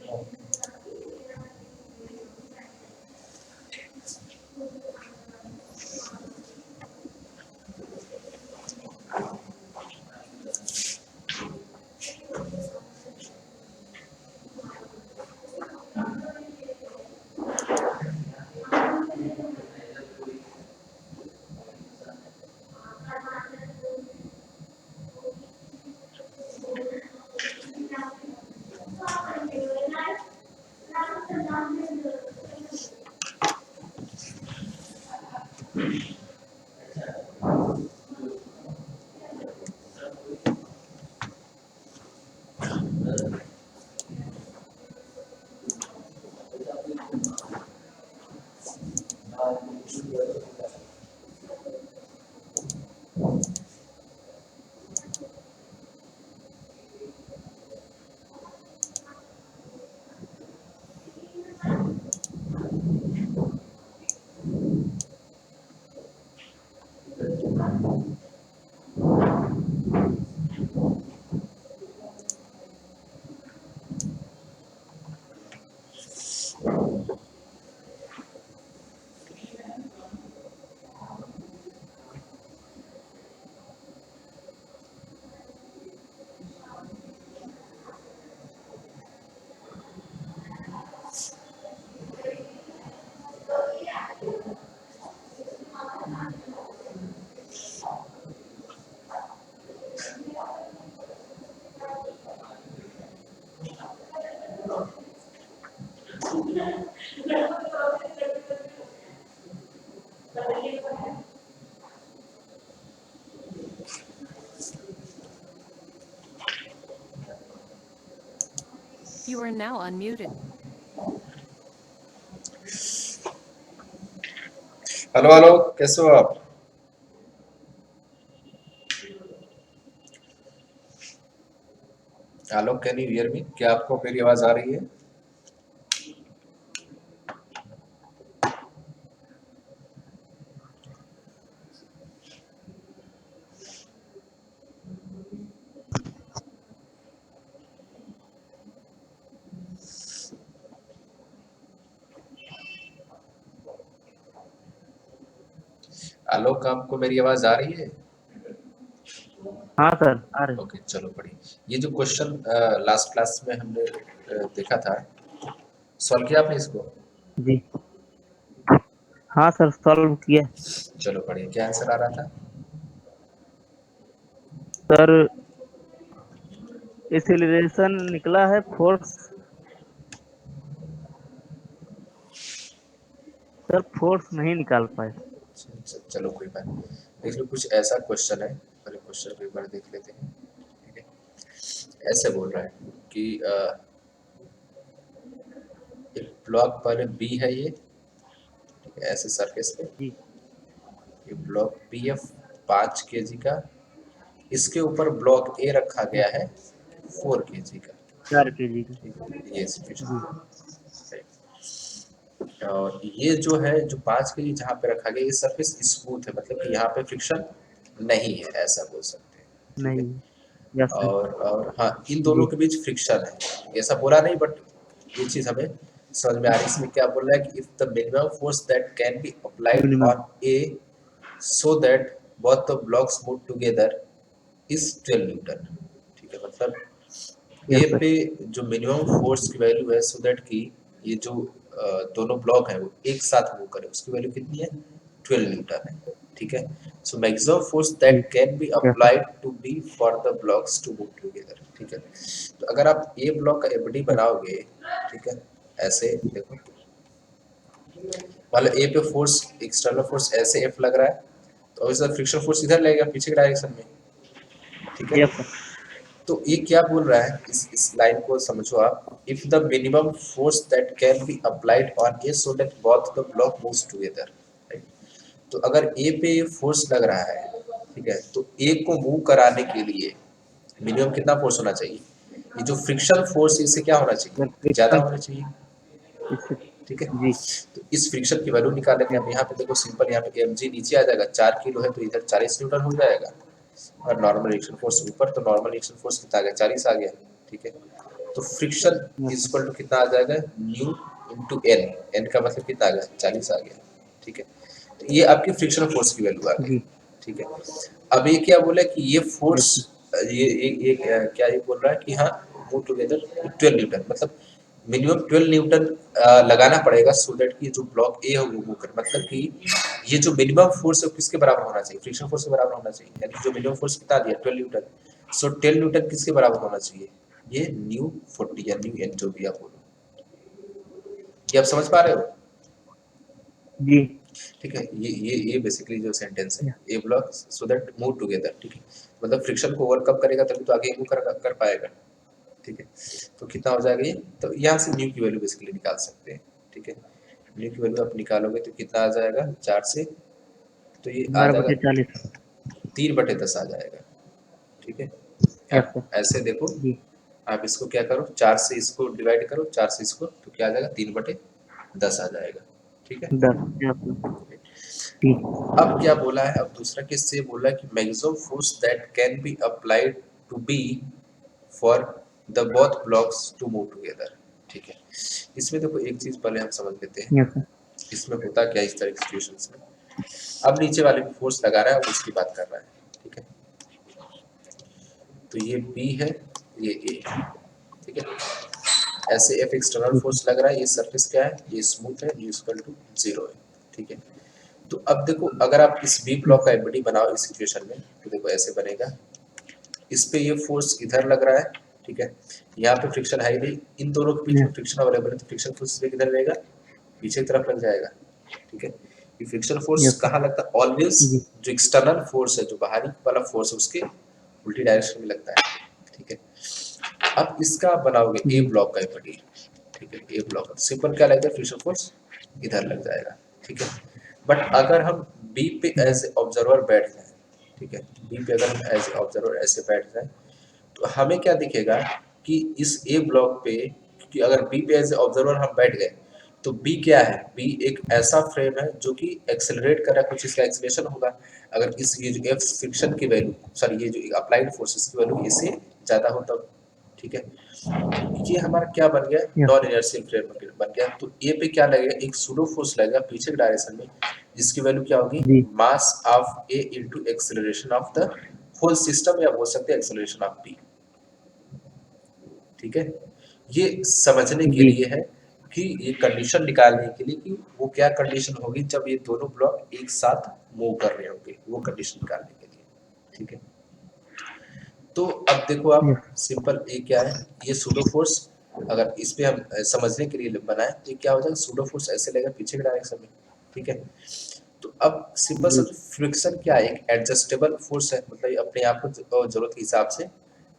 You are now unmuted. Hello hello, कैसे हो आप? Hello, can you hear me? क्या आपको मेरी आवाज आ रही है? हेलो, क्या आपको मेरी आवाज आ रही है? हाँ सर, आ रही। ओके, चलो बढ़िया। ये जो क्वेश्चन लास्ट क्लास में हमने देखा था, सॉल्व किया आपने इसको? जी हाँ सर, सॉल्व किया। चलो बढ़िया। क्या आंसर आ रहा था? सर एक्सेलरेशन निकला है, फोर्स। सर फोर्स नहीं निकाल पाए। चलो कोई बात नहीं। देख लो, कुछ ऐसा क्वेश्चन है, पहले क्वेश्चन को एक बार देख लेते हैं। ठीक है, ऐसे बोल रहा है कि एक ब्लॉक पहले बी है, ये ठीक है, ऐसे सरफेस पे जी ये ब्लॉक बी है 5 kg का, इसके ऊपर ब्लॉक ए रखा गया है 4 kg का। 4 kg का। ठीक है, ये सिचुएशन जी है। और ये जो है, जो 5 kg जहाँ पे रखा गया, ये सरफेस स्मूथ है, मतलब कि यहाँ पे फ्रिक्शन नहीं है, ऐसा बोल सकते हैं। ठीक है, नहीं। Yes sir. और हाँ, इन जी दोनों के बीच फ्रिक्शन है, ऐसा बोला नहीं, बट ये चीज हमें समझ में आ रही है। इसमें क्या बोल रहा है कि if the minimum force that can be applied minimum. On A so that both the blocks move together is 12 Newton. ठीक है, मतलब ए यस सर। पे जो मिनिमम फोर्स की वैल्यू है, सो दैट कि ये जो दोनों ब्लॉक है वो एक साथ मूव करे, उसकी वैल्यू कितनी है? 12 न्यूटन है। ठीक है, सो मैक्सिमम फोर्स जी that can be yes sir. Applied to be for the blocks to move together. ठीक है, तो अगर आप ए ब्लॉक का एफडी यस बनाओगे, ठीक है, ऐसे देखो, मतलब ए पे फोर्स, एक्सटर्नल फोर्स ऐसे एफ लग रहा है, तो इसका फ्रिक्शन फोर्स इधर लगेगा, पीछे के डायरेक्शन में। ठीक है, यस सर। तो ये क्या बोल रहा है, इस लाइन को समझो आप। If the minimum force that can be applied on A so that both the block moves together, right. तो अगर ए पे फोर्स लग रहा है, ठीक है, तो ए को मूव कराने के लिए मिनिमम कितना फोर्स होना चाहिए? ये जो फ्रिक्शन फोर्स है, इससे क्या होना चाहिए? सर ज्यादा फ्रिक्शन होना चाहिए। इससे। ठीक है, जी तो इस फ्रिक्शन की वैल्यू निकालने के हम यहाँ पे देखो, सिंपल यहाँ पे mg नीचे आ जाएगा, 4 किलो है तो इधर 40 न्यूटन हो जाएगा, और नॉर्मल रिएक्शन फोर्स ऊपर, तो नॉर्मल रिएक्शन फोर्स कितना आ गया? 40 आ गया। ठीक है, तो friction Yes, is sir. Equal to कितना आ जाएगा, न्यू इंटू एन, एन का मतलब कितना आ गया, 40 आ गया, ठीक है। तो ये आपकी फ्रिक्शन फोर्स की वैल्यू आ गई, जी. ठीक है। अब ये क्या बोला कि ये Yes, फोर्स, sir. ये क्या ये बोल रहा है कि हाँ मूव टुगेदर 12 न्यूटन, मतलब मिनिमम 12 न्यूटन लगाना पड़ेगा सो दैट कि जो ब्लॉक ए है वो मूव करे, मतलब कि ये जो मिनिमम फोर्स है किसके बराबर होना चाहिए, फ्रिक्शन फोर्स के बराबर होना चाहिए, यानी जो मिनिमम फोर्स कितना दिया 12 न्यूटन, सो 10 न्यूटन किसके बराबर होना चाहिए, ये न्यू 40 या न्यू एन जो भी आप बोलो, ये आप समझ पा रहे हो, जी. ठीक है। ये बेसिकली जो सेंटेंस है, Yeah. A block so that move together, ठीक है, मतलब फ्रिक्शन को ओवरकम करेगा तभी तो आगे मूव कर पाएगा, ठीक है। तो कितना हो जाएगा ये, तो यहाँ से न्यू की वैल्यू बेसिकली निकाल सकते हैं, ठीक है। न्यू की वैल्यू आप निकालोगे तो कितना आ जाएगा 4 से, तो ये आ जाएगा 12/40. 3/10 आ जाएगा, ठीक है। Yes, आप sir. ऐसे देखो, जी. आप इसको क्या करो, 4 से इसको डिवाइड करो, 4 से इसको, तो क्या आ जाएगा 3/10 आ जाएगा, ठीक है। 10. Yes, sir. ठीक. अब क्या बोला है, अब दूसरा केस से बोला है कि maximum force that can be applied to be for the both blocks to move together, ठीक है। इसमें देखो एक चीज पहले हम समझ लेते हैं, Yes, sir. इसमें होता क्या है इस तरह की सिचुएशंस में। अब नीचे वाले पे फोर्स लगा रहा है, अब उसकी बात कर रहा है, ठीक है। तो ये बी है, ये ए, ठीक है। ऐसे एफ एक्सटर्नल जी. फोर्स लग रहा है, ये सरफेस क्या है, ये स्मूथ है, ये इक्वल टू 0 है, ठीक है। तो अब देखो अगर आप इस बी ब्लॉक का एबिलिटी बनाओ इस सिचुएशन में, तो देखो ऐसे बनेगा, इस पे ये फोर्स इधर लग रहा है, ठीक है। यहाँ पे फ्रिक्शन है ही नहीं, इन दोनों के बीच Yes. में फ्रिक्शन अवेलेबल है, तो फ्रिक्शन फोर्स किधर रहेगा, पीछे की तरफ लग जाएगा, ठीक है। ये फ्रिक्शन फोर्स Yes, sir. कहाँ लगता है, ऑलवेज जी. जो एक्सटर्नल फोर्स है, जो बाहरी वाला फोर्स है उसके उल्टी डायरेक्शन में लगता है, ठीक है। अब इसका आप बनाओगे ए जी. ब्लॉक का एबिलिटी, ठीक है। ए ब्लॉक सिंपल क्या लगता है, फ्रिक्शन फोर्स इधर लग जाएगा, ठीक है। बट अगर हम बी पे जी. एज ए ऑब्जर्वर बैठ जाए, ठीक है, बी पे अगर हम एज ए ऑब्जर्वर ऐसे बैठ जाए, तो हमें क्या दिखेगा कि इस ए ब्लॉक पे, क्योंकि अगर बी पे एज ए ऑब्जर्वर हम बैठ गए, तो बी क्या है, बी एक ऐसा फ्रेम है जो कि एक्सेलरेट कर रहा है, कुछ इसका एक्सेलरेशन होगा। अगर इस ये जो एफ फ्रिक्शन की वैल्यू, सॉरी ये जो अप्लाइड फोर्सेस की वैल्यू इससे ज़्यादा हो तब, ठीक है। ये हमारा क्या बन गया, Yes, non sir. Inertial frame बन गया। तो ए पे क्या लगेगा, एक सूडो फोर्स लगेगा पीछे के डायरेक्शन में, जिसकी वैल्यू क्या होगी, g. Mass of a into acceleration of the whole system, या बोल सकते हैं एक्सेलरेशन ऑफ बी, ठीक है। ये समझने के जी. लिए है कि ये कंडीशन निकालने के लिए कि वो क्या कंडीशन होगी जब ये दोनों ब्लॉक एक साथ मूव कर रहे होंगे, वो कंडीशन निकालने के लिए, ठीक है। तो अब देखो आप, Yes. सिंपल ए क्या है, ये सूडो फोर्स, अगर इस पे हम समझने के लिए बनाए तो ये क्या हो जाएगा, सूडो फोर्स ऐसे लगेगा पीछे के डायरेक्शन में, ठीक है। तो अब सिंपल सा जी. फ्रिक्शन क्या है, एक एडजस्टेबल फोर्स है, मतलब ये अपने आप को जरूरत के हिसाब से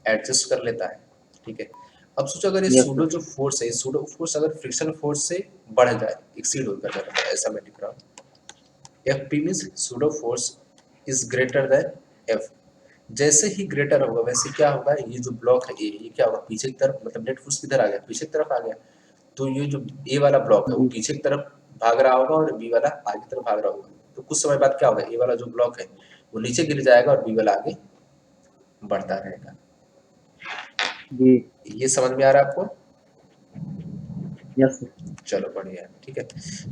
एडजस्ट कर लेता है, ठीक है। अब सोचो अगर ये Yes, सूडो sir. जो फोर्स है, सूडो फोर्स अगर फ्रिक्शन फोर्स से बढ़ जाए, एक्सीड होकर जाए, ऐसा मैं लिख रहा हूँ, F P means pseudo force is greater than F. जैसे ही ग्रेटर होगा वैसे क्या होगा, ये जो ब्लॉक है ए, ये क्या होगा पीछे की तरफ, मतलब नेट फोर्स किधर आ गया, पीछे की तरफ आ गया। तो ये जो ए वाला ब्लॉक है वो जी. पीछे की तरफ भाग रहा होगा और बी वाला आगे की तरफ भाग रहा होगा। तो कुछ समय बाद क्या होगा, ए वाला जो ब्लॉक है वो नीचे गिर जाएगा और बी वाला आगे बढ़ता रहेगा। जी. ये समझ में आ रहा है आपको, Yes, sir. चलो बढ़िया है, ठीक है।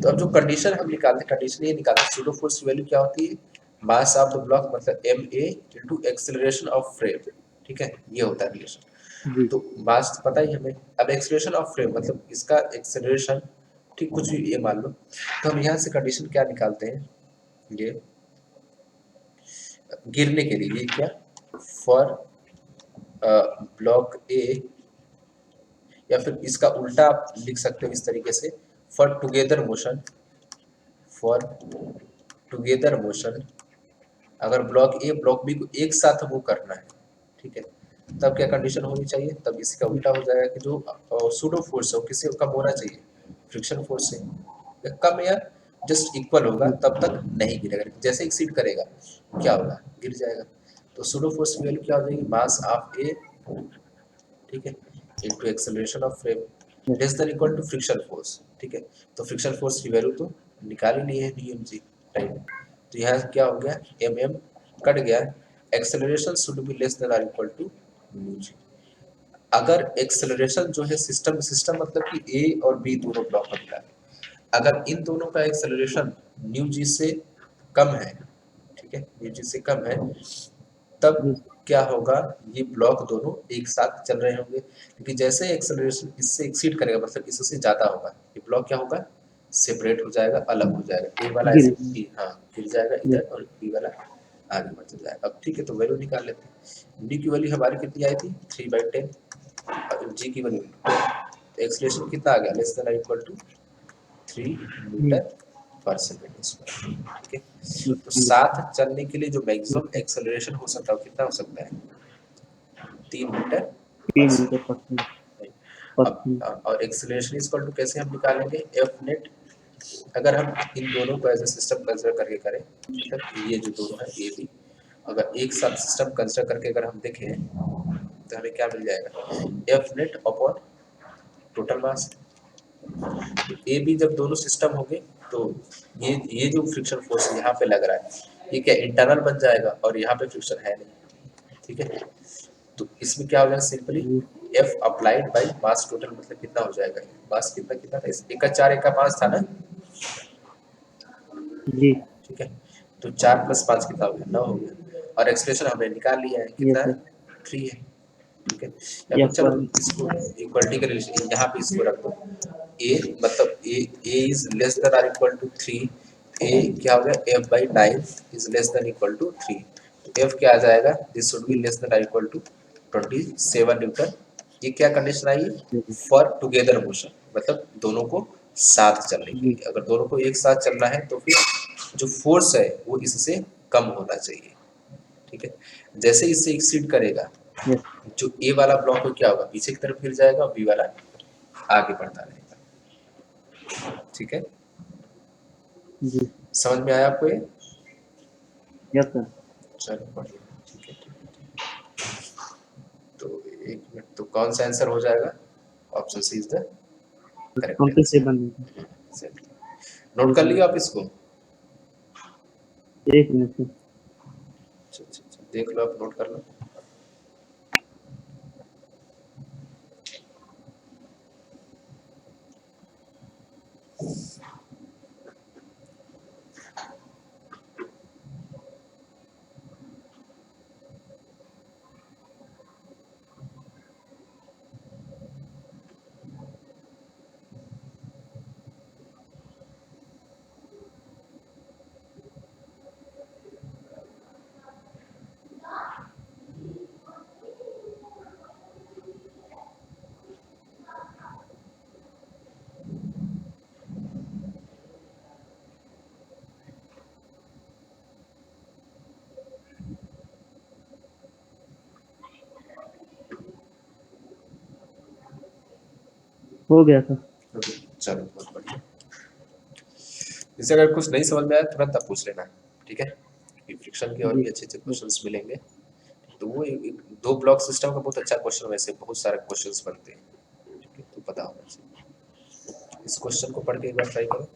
तो अब जो कंडीशन हम निकालते हैं, कंडीशन ये निकालते हैं, सूडो फोर्स की वैल्यू क्या होती है, मास ऑफ द ब्लॉक मतलब m A into acceleration of frame, ठीक है, ये होता है रिलेशन। जी. तो मास तो पता ही हमें, अब एक्सेलरेशन ऑफ फ्रेम मतलब इसका एक्सेलरेशन, ठीक, कुछ भी ये मान लो। तो हम यहाँ से कंडीशन क्या निकालते हैं, ये गिरने के लिए, ये क्या, फॉर ब्लॉक ए, या फिर इसका उल्टा आप लिख सकते हो इस तरीके से, for together motion, for together motion, अगर ब्लॉक ए ब्लॉक बी को एक साथ मूव करना है, ठीक है, तब क्या कंडीशन होनी चाहिए, तब इसका उल्टा हो जाएगा कि जो सूडो फोर्स है वो किससे कम होना चाहिए, फ्रिक्शन फोर्स से, या कम या जस्ट इक्वल होगा, जी. तब तक नहीं गिरेगा, जैसे एक्सीड करेगा क्या होगा, गिर जाएगा। तो सूडो फोर्स की वैल्यू क्या हो जाएगी, मास ऑफ ए, ठीक है, into acceleration of frame Yes. Less than equal to friction force, ठीक है। तो फ्रिक्शन फोर्स की वैल्यू तो निकाल ही ली है डी राइट। तो यहाँ क्या हो गया, एम एम कट गया, acceleration should be less than or equal to mu g. अगर एक्सेलरेशन जो है सिस्टम सिस्टम मतलब कि ए और बी दोनों ब्लॉक का मिला है, अगर इन दोनों का एक्सेलरेशन न्यू जी से कम है, ठीक है, न्यू जी से कम है, तब जी क्या होगा, ये ब्लॉक दोनों एक साथ चल रहे होंगे, क्योंकि जैसे एक्सेलरेशन इससे एक्सीड करेगा मतलब इससे ज्यादा होगा, ये ब्लॉक क्या होगा, सेपरेट हो जाएगा, अलग हो जाएगा, ए वाला गिर ऐसे हाँ गिर जाएगा जी इधर और बी वाला आगे बढ़ता जाएगा। अब ठीक है, तो वैल्यू निकाल लेते हैं। डी की वैल्यू हमारी कितनी आई थी 3/10 और जी की वैल्यू, तो एक्सेलरेशन कितना आ गया, less than equal to 3 g meter पर सेकंड स्क्वायर, ठीक है। तो जी साथ चलने के लिए जो मैक्सिमम एक्सेलरेशन हो सकता है वो कितना हो सकता है, 3 मीटर पर 3 मीटर पर सेकंड। सेकंड। अब और एक्सेलरेशन इक्वल टू कैसे हम निकालेंगे, एफ नेट, अगर हम इन दोनों को एज ए सिस्टम कंसिडर करके करें, मतलब ये जो दोनों है ये भी अगर एक साथ सिस्टम कंसिडर करके अगर हम देखें तो हमें क्या मिल जाएगा, F net upon total mass. A B जब दोनों सिस्टम होंगे तो ये जो फ्रिक्शन फोर्स यहाँ पे लग रहा है ये क्या इंटरनल बन जाएगा और यहाँ पे फ्रिक्शन है नहीं, ठीक है। तो इसमें क्या हो जाएगा simply, g F applied by mass total, मतलब कितना हो जाएगा, मास कितना कितना था, एक का 4 एक का 5 था ना, जी ठीक है। तो 4 + 5 कितना हो गया, 9 हो गया, और एक्सप्रेशन हमने निकाल लिया है यस कितना है, सर 3 है, ठीक है। या फिर एफ चलो वन इसको इक्वलिटी के रिलेशन यहाँ पे इसको रख दो, ए मतलब ए इज लेस देन और इक्वल टू 3, ए क्या हो गया F by 9 is less than equal to 3, तो एफ क्या आ जाएगा, this should be less than और इक्वल टू 27 न्यूटन। ये क्या कंडीशन आई, फॉर टुगेदर मोशन, मतलब दोनों को साथ चलने के जी लिए, अगर दोनों को एक साथ चलना है तो फिर जो फोर्स है वो इससे कम होना चाहिए, ठीक है। जैसे इससे एक्सीड करेगा, यस जो ए वाला ब्लॉक हो क्या होगा, पीछे की तरफ फिर जाएगा और बी वाला आगे बढ़ता रहेगा, ठीक है। जी समझ में आया आपको ये, यस सर। चलो बढ़िया, ठीक है ठीक है। तो एक मिनट, तो कौन सा आंसर हो जाएगा, option C is the correct answer. 27 note कर लियो आप इसको, 1 मिनट सर। अच्छा अच्छा अच्छा, देख लो आप, नोट कर लो। हो गया सर। चलो बहुत बढ़िया। जैसे अगर कुछ नहीं समझ में आया तुरंत आप पूछ लेना, ठीक है, फ्रिक्शन के और जी भी अच्छे अच्छे यस क्वेश्चंस मिलेंगे। तो वो दो ब्लॉक सिस्टम का बहुत अच्छा क्वेश्चन, वैसे बहुत सारे क्वेश्चंस बनते हैं, ठीक है, तो पता होना चाहिए। इस क्वेश्चन को पढ़ के एक बार ट्राई करो।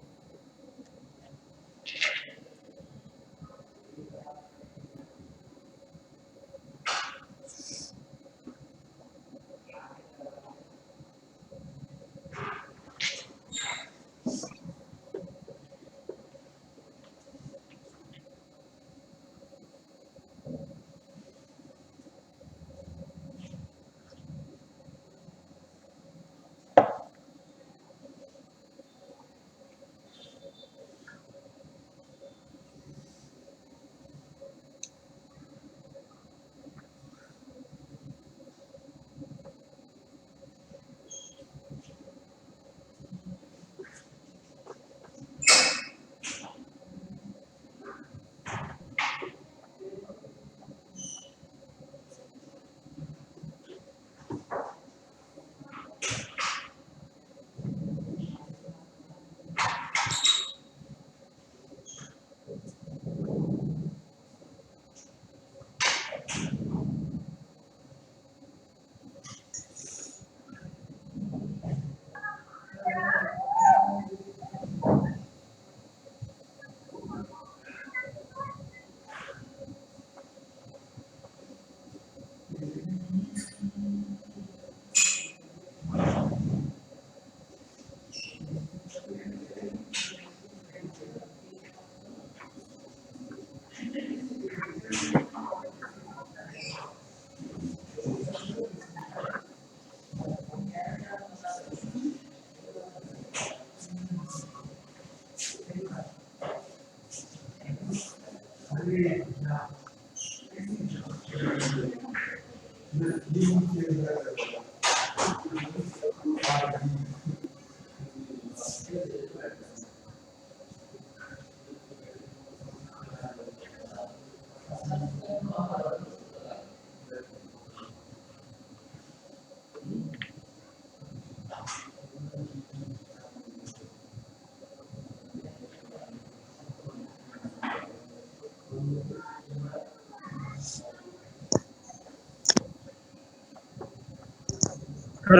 सर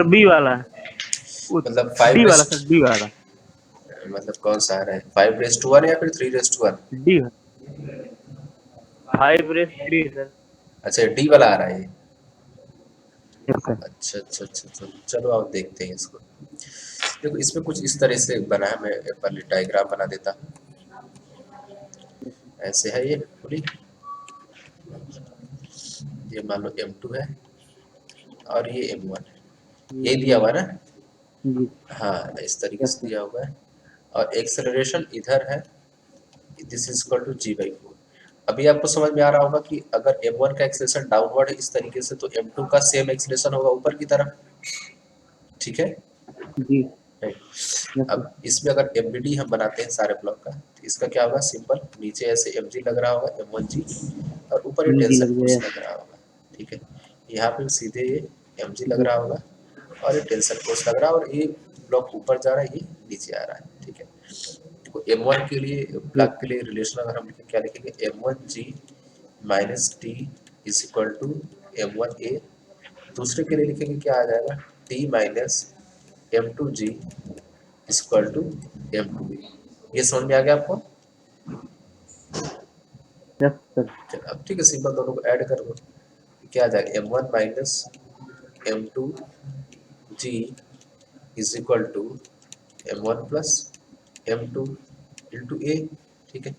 बी वाला मतलब 5 डी वाला रेस्ट, सर, डी वाला। मतलब कौन सा आ रहा है, 5:1 या फिर 3:1? D 5:3 sir. अच्छा डी वाला आ रहा है ये। Yes sir. अच्छा अच्छा अच्छा अच्छा, चलो आप देखते हैं इसको। देखो इसमें कुछ इस तरह से बना है, मैं एक बार डायग्राम बना देता हूँ। ऐसे है ये पूरी, ये मान लो M2 है और ये M1 है, ये दिया हुआ है ना। जी। हाँ इस तरीके यस से सर। दिया हुआ है, और एक्सेलरेशन इधर है, this is equal to G/4। अभी आपको समझ में आ रहा होगा कि अगर M1 का एक्सेलरेशन डाउनवर्ड है इस तरीके से, तो M2 का सेम एक्सेलरेशन होगा ऊपर की तरफ, ठीक है। जी। राइट। Yes sir. अब इसमें अगर MBD हम बनाते हैं सारे ब्लॉक का, तो इसका क्या होगा, सिंपल नीचे ऐसे mg लग रहा होगा, M1G, और ऊपर ये जी टेंशन लग फोर्स गया। लग रहा होगा, ठीक है। यहाँ पे सीधे ये mg लग रहा होगा और ये टेंशन फोर्स लग रहा है, और ये ब्लॉक ऊपर जा रहा है, ये नीचे आ रहा है, ठीक है। तो M1 के लिए, ब्लॉक के लिए रिलेशन अगर हम लिखें, क्या लिखेंगे, M1G minus T is equal to M1A। दूसरे के लिए लिखेंगे क्या आ जाएगा, T minus M2G equal to M2B। ये समझ में आ गया आपको। Yes sir. चल, अब ठीक है, सिंपल दोनों को ऐड कर दो, क्या आ जाएगा, M1 minus M2G is equal to M1 plus M2 into a, ठीक है।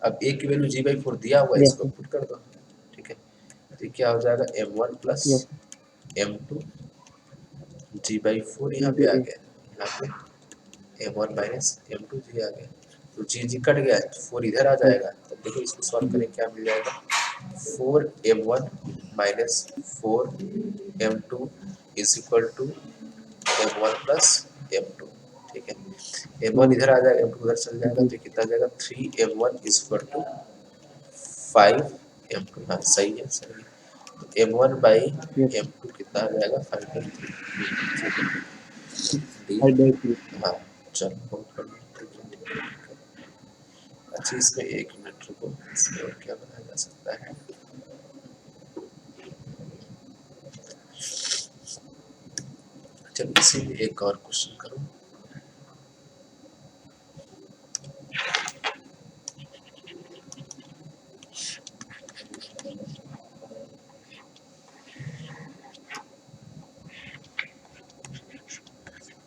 अब ए की वैल्यू G/4 दिया हुआ है, यस इसको सर। पुट कर दो, ठीक है। तो क्या हो जाएगा, M1 plus yes M2 G/4 यहाँ पे इंटू आ ए। गया, यहाँ पे M1 माइनस M2G आ गया, तो जी कट गया, 4 इधर आ यस। जाएगा। तो देखो इसको सॉल्व जी। करें, क्या मिल जाएगा, 4M1 minus 4M2 is equal to M1 plus M2, ठीक है। M1 इधर आ जाएगा, M2 उधर चल जाएगा, जी। तो कितना आ जाएगा, 3M1 is equal to 5M2। हाँ सही है, सही है। तो M1 बाई यस। M2 कितना आ जाएगा, 5/3, ठीक है। डी, 5/3। हाँ चलो बहुत बढ़िया, ठीक है। अच्छा इसमें 1 मिनट रुको, इसमें और क्या बनाया जा सकता है। चलो इसी में एक और क्वेश्चन करो।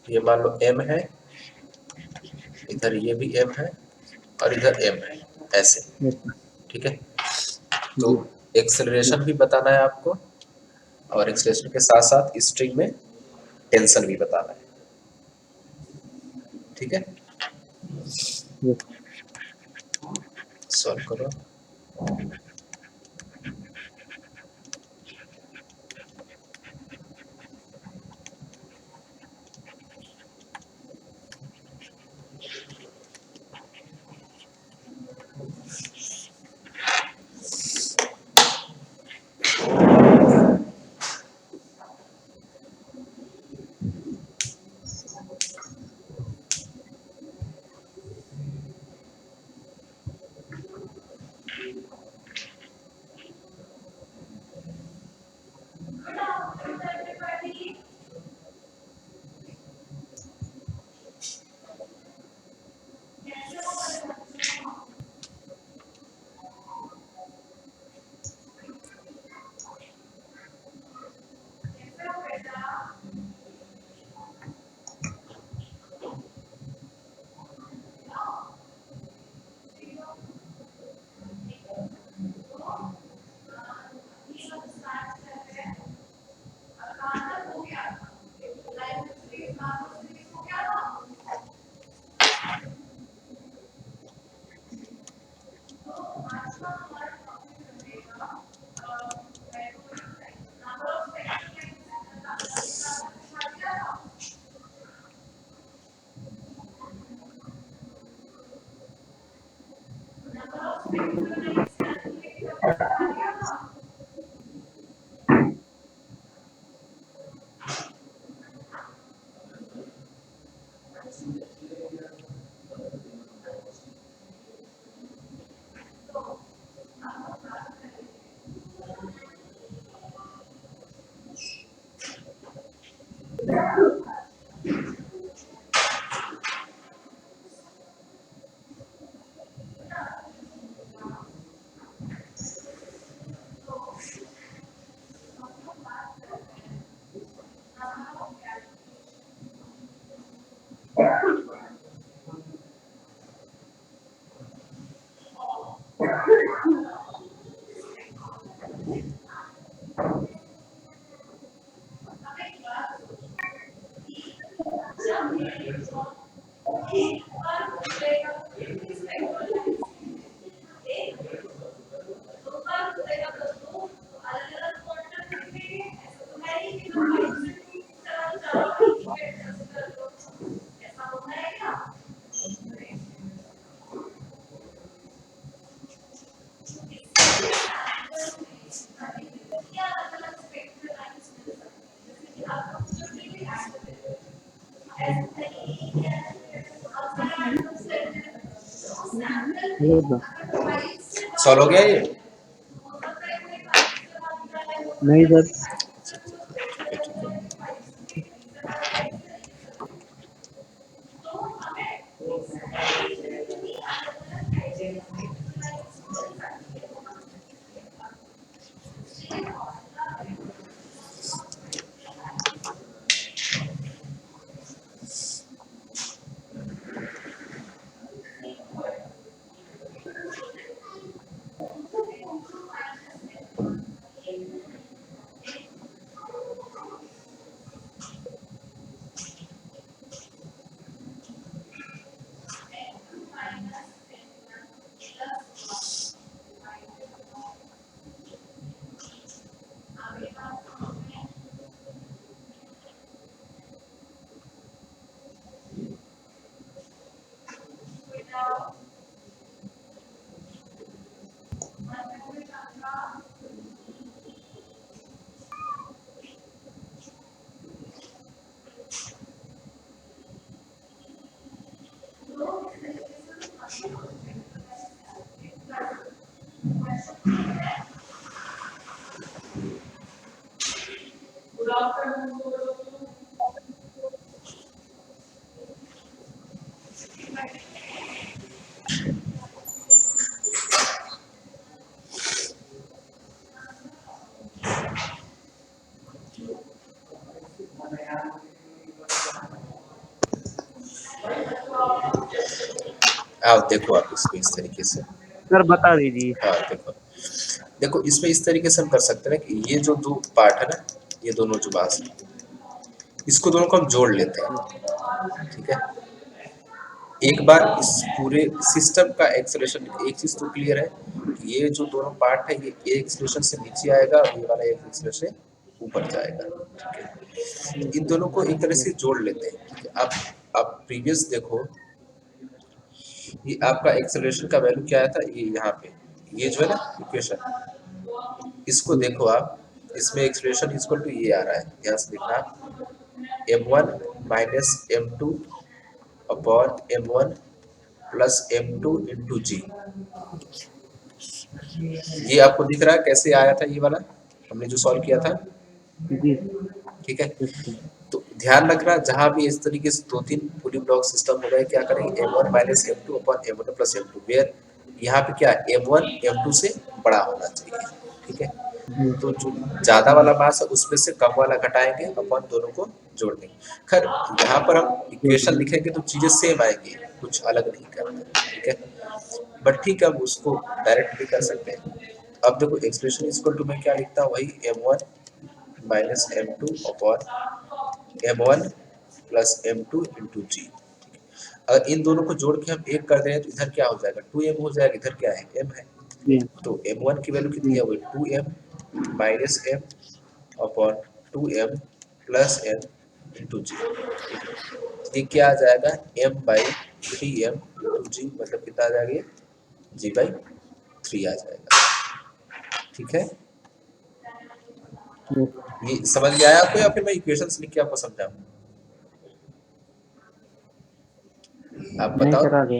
ये मान लो M है, इधर ये भी M है, और इधर M है, ऐसे, यस सर। ठीक है। तो जी। Acceleration yes. भी बताना है आपको, और एक्सेलरेशन के साथ साथ स्ट्रिंग में टेंशन भी बताना है, ठीक है। यस। सॉल्व करो। Hello bro. सॉल्व हो गया ये? नहीं सर। ठीक है। आप देखो आप इसको इस तरीके से। सर बता दीजिए। हाँ देखो, देखो इसमें इस तरीके से हम कर सकते हैं कि ये जो दो पार्ट है ना, ये दोनों जो बास है, इसको दोनों को हम जोड़ लेते हैं। ठीक है, एक बार इस पूरे सिस्टम का एक्सेलरेशन, एक चीज तो क्लियर है कि ये जो दोनों पार्ट है ये एक एक्सेलरेशन से नीचे आएगा और ये वाला एक एक्सेलरेशन से ऊपर जाएगा। ठीक है, इन दोनों को एक तरह से जोड़ लेते हैं। ठीक है, अब प्रीवियस देखो, ये आपका एक्सेलरेशन का वैल्यू क्या आया था, ये यहाँ पे, ये जो है ना इक्वेशन, इसको देखो आप, इसमें एक्सेलरेशन इक्वल टू ये आ रहा है, यहाँ से देखना m1 minus m2 upon m1 plus m2 into g. ये आपको दिख रहा है कैसे आया था ये वाला, हमने जो सॉल्व किया था। जी ठीक है, सर। तो ध्यान रखना जहां भी इस तरीके से दो तीन पुलिंग ब्लॉक सिस्टम हो गए, क्या करेंगे m1 minus m2 upon m1 plus m2, where यहाँ पे क्या m1 m2 से बड़ा होना चाहिए। ठीक है, जी तो जो ज्यादा वाला मास है उसमें से कम वाला घटाएंगे, अपन दोनों को जोड़ देंगे। खैर यहाँ पर हम इक्वेशन लिखेंगे तो चीजें सेम आएंगी, कुछ अलग नहीं करना। ठीक है, बट ठीक है हम उसको डायरेक्ट भी कर सकते हैं। अब देखो एक्सप्रेशन इक्वल टू मैं क्या लिखता हूँ, वही m1 minus m2 upon m1 plus m2 into g. अगर इन दोनों को जोड़ के हम एक कर दें तो इधर क्या हो जाएगा, 2m हो जाएगा, इधर क्या है m है, जी तो m1 की वैल्यू कितनी जी है, वही 2m minus m upon 2m plus m into g. ये क्या आ जाएगा, m बाई 3m इंटू जी, मतलब कितना आ जाएगा, g बाई 3 आ जाएगा। ठीक है, जी। ये समझ में आया आपको या फिर मैं इक्वेशंस लिख के आपको समझाऊं? आप नहीं बताओ। सर आ गया।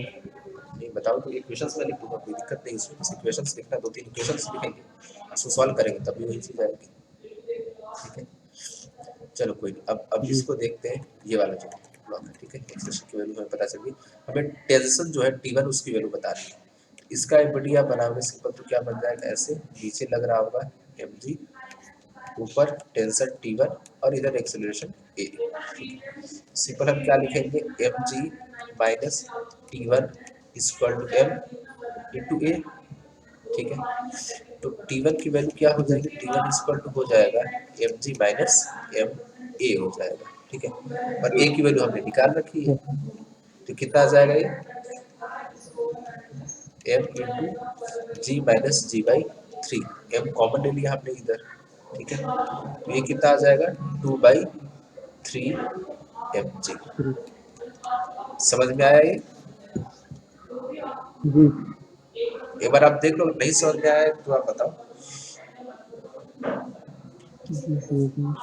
नहीं बताओ तो इक्वेशंस में लिख दूंगा, कोई दिक्कत नहीं इसमें, बस इक्वेशंस लिखना, दो तीन इक्वेशंस लिखेंगे, उसको सॉल्व करेंगे तभी वही चीज आएगी। ठीक है, चलो कोई नहीं, अब जी इसको देखते हैं, ये वाला जो ब्लॉक है। ठीक है, एक्सेशन की वैल्यू हमें पता चल गई, हमें टेंशन जो है T1 उसकी वैल्यू बतानी है। इसका बढ़िया बनाओगे सिंपल तो क्या बन जाएगा, ऐसे नीचे लग रहा होगा mg, ऊपर टेंशन T1 और इधर एक्सेलरेशन a। सिंपल हम क्या लिखेंगे, mg minus T1 equal to m into a। ठीक है, तो T1 की वैल्यू क्या हो जी जाएगी, T1 इक्वल टू हो जाएगा mg माइनस m a हो जाएगा। ठीक है, और ए की वैल्यू हमने निकाल रखी है, तो कितना आ जाएगा ये m into g minus g by three, m common ले लिया हमने इधर, ठीक है, तो ये कितना आ जाएगा 2/3 mg। समझ में आया ये? जी एक बार आप देख लो, नहीं समझ में आया तो आप बताओ। जी जी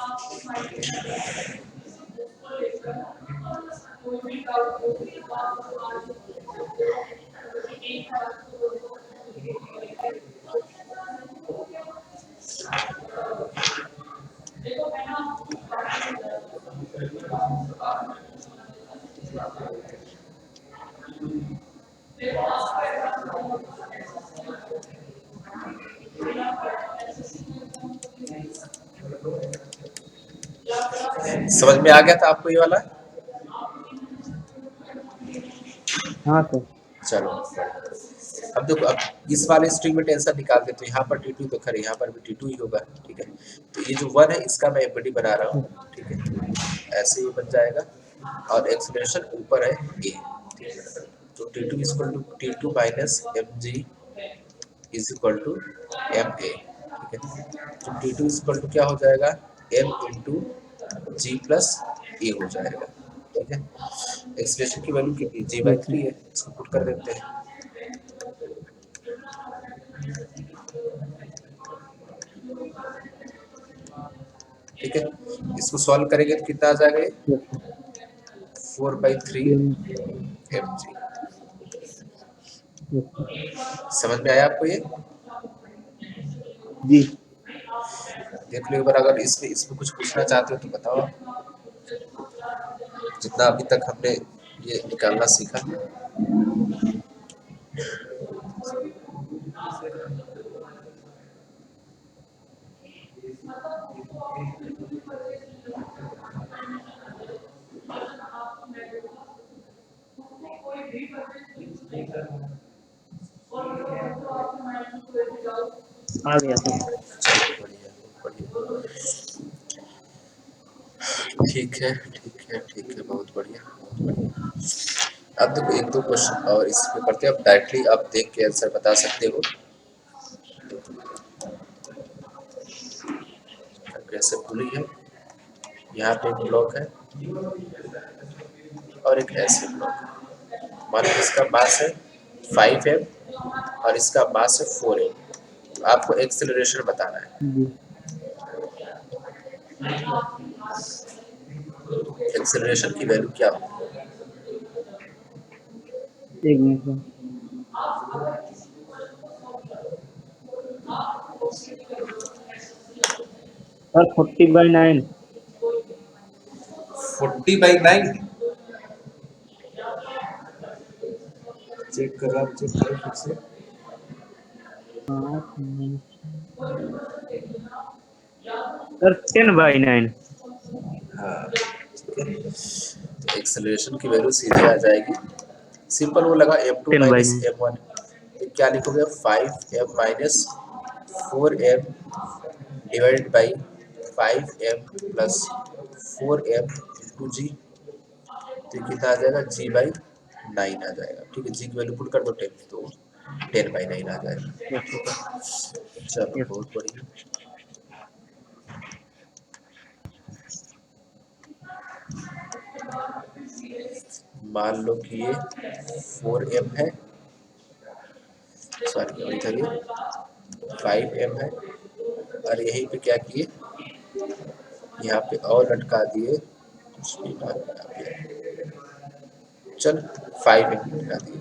समझ में आ गया था आपको ये वाला? हाँ सर। चलो, अब देखो, अब इस वाले स्ट्रिंग में टेंशन निकाल दे, तो यहाँ पर T2 तो खैर यहाँ पर भी T2 ही होगा, ठीक है, तो ये जो 1 है इसका मैं एम्पटी बना रहा हूँ, ठीक है, ऐसे ही बन जाएगा, और एक्सप्रेशन ऊपर है a, ठीक है, तो T2 equal to T2 minus mg is equal to ma, ठीक है, तो T2 इक्वल टू क्या हो जाएगा m इंटू जी प्लस ए हो जाएगा, ठीक है, एक्सप्रेशन की वैल्यू कितनी जी बाई ठीक है। थ्री है, इसको पुट कर देते हैं, ठीक है, इसको सॉल्व करेंगे तो कितना आ जाएगा ये yes sir. 4/3 m mg। Yes sir. समझ में आया आपको ये? जी देख लो एक बार, अगर इसमें इसमें कुछ पूछना चाहते हो तो बताओ आप। जितना अभी तक हमने ये निकालना सीखा। आ गया सर। चलो बढ़िया, बढ़िया, ठीक है, ठीक है, ठीक है, बहुत बढ़िया, बहुत बढ़िया। अब देखो एक दो क्वेश्चन और इसमें करते हैं, आप डायरेक्टली आप देख के आंसर बता सकते हो। कैसे पुली है, यहाँ पे एक ब्लॉक है और एक ऐसे ब्लॉक है, मान लो इसका मास है 5m और इसका मास है 4m, आपको एक्सेलरेशन बताना है। जी एक्सेलरेशन की वैल्यू क्या होगी? एक मिनट सर। सर 40/9। 40/9। चेक करो, आप चेक करो फिर से। सर 10/9। हाँ, ठीक है, तो एक्सेलरेशन की वैल्यू सीधे आ जाएगी, सिंपल वो लगा m2 माइनस 10/9। m1, तो क्या लिखोगे 5m minus 4m divided by 5m plus 4m into g, तो ये कितना आ जाएगा g/9 आ जाएगा, ठीक है, जी की वैल्यू पुट कर दो 10, तो 10/9 आ जाएगा। Yes sir. चलो यस सर। बहुत बढ़िया। मान लो कि ये 4m है, सॉरी अभी था ये 5m है, और यहीं पे क्या किए, यहाँ पे और लटका दिए कुछ भी ना लटका दिया, चल 5m लटका दिए।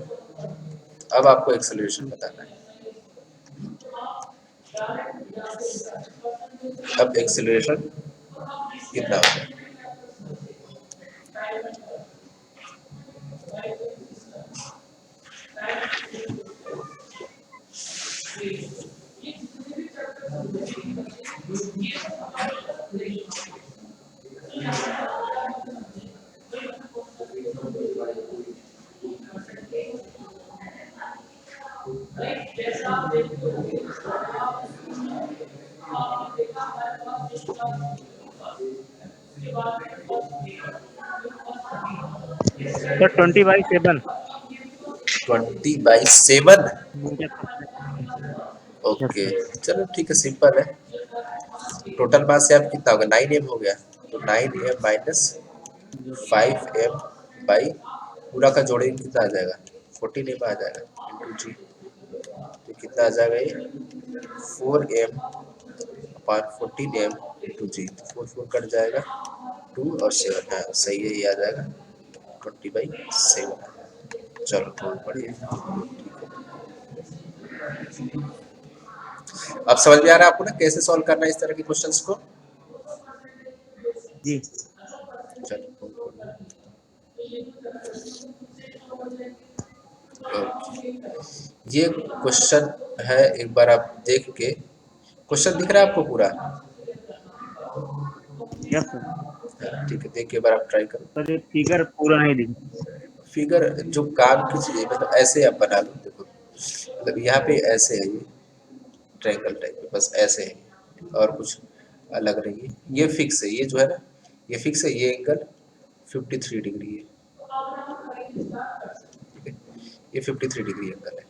अब आपको एक्सेलरेशन बताना है, अब एक्सेलरेशन कितना होगा? सर 20/7 20/7। मीटर पर सेकंड। Yes okay, sir. चलो ठीक है, सिंपल है। टोटल मास से आप कितना होगा, 9m हो गया। तो 9m माइनस 5m बाई पूरा का जोड़ेंगे कितना आ जाएगा, 14m आ जाएगा इंटू जी। तो कितना आ जाएगा ये, 4m अपान 14m इंटू जी। तो 4 कट जाएगा, 2 और 7 है, सही है, ये आ जाएगा 20/7। चलो बहुत बढ़िया। अब समझ में आ रहा है आपको ना कैसे सॉल्व करना है इस तरह के क्वेश्चंस को। जी। चलो बहुत बढ़िया। ये क्वेश्चन है, एक बार आप देख के, क्वेश्चन दिख रहा है आपको पूरा। Yes sir. ठीक है, देख के एक बार आप ट्राई करो। सर ये फिगर पूरा नहीं दिख। फिगर जो काम की चीज है, मतलब ऐसे आप बना लो, देखो मतलब यहाँ पे ऐसे है, ये ट्रायंगल टाइप में बस ऐसे है, और कुछ अलग नहीं है। ये फिक्स है, ये जो है ना, ये फिक्स है, ये एंगल 53 डिग्री है, ठीक है, ये 53 डिग्री एंगल है।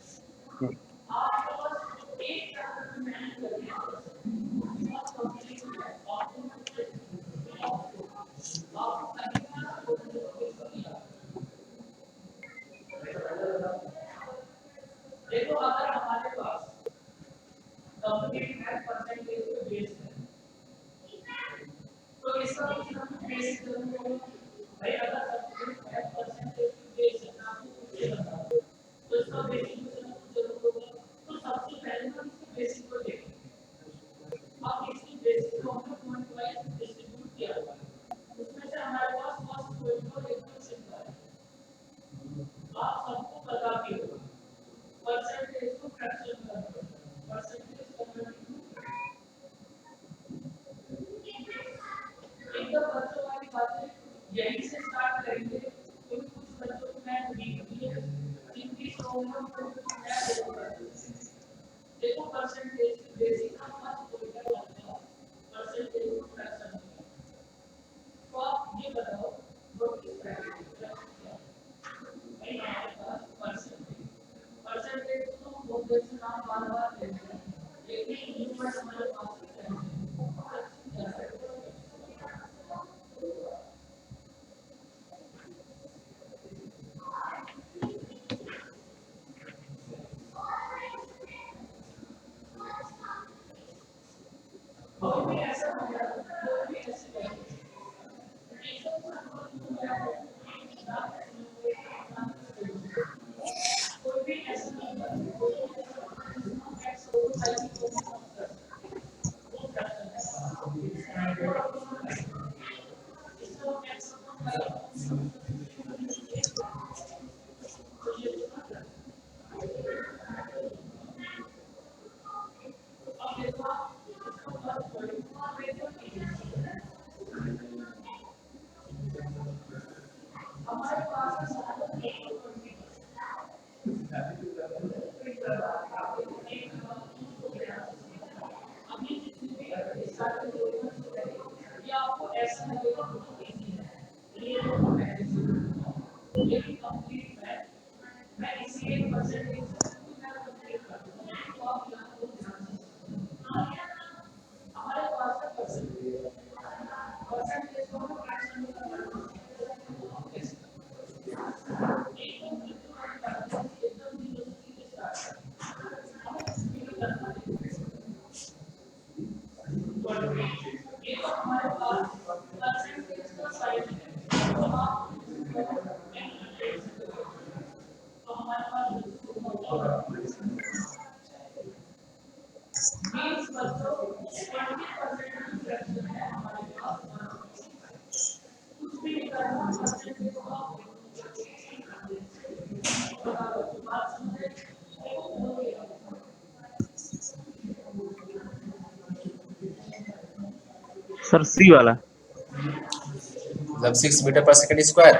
सर सी वाला। मतलब 6 मीटर पर सेकंड स्क्वायर।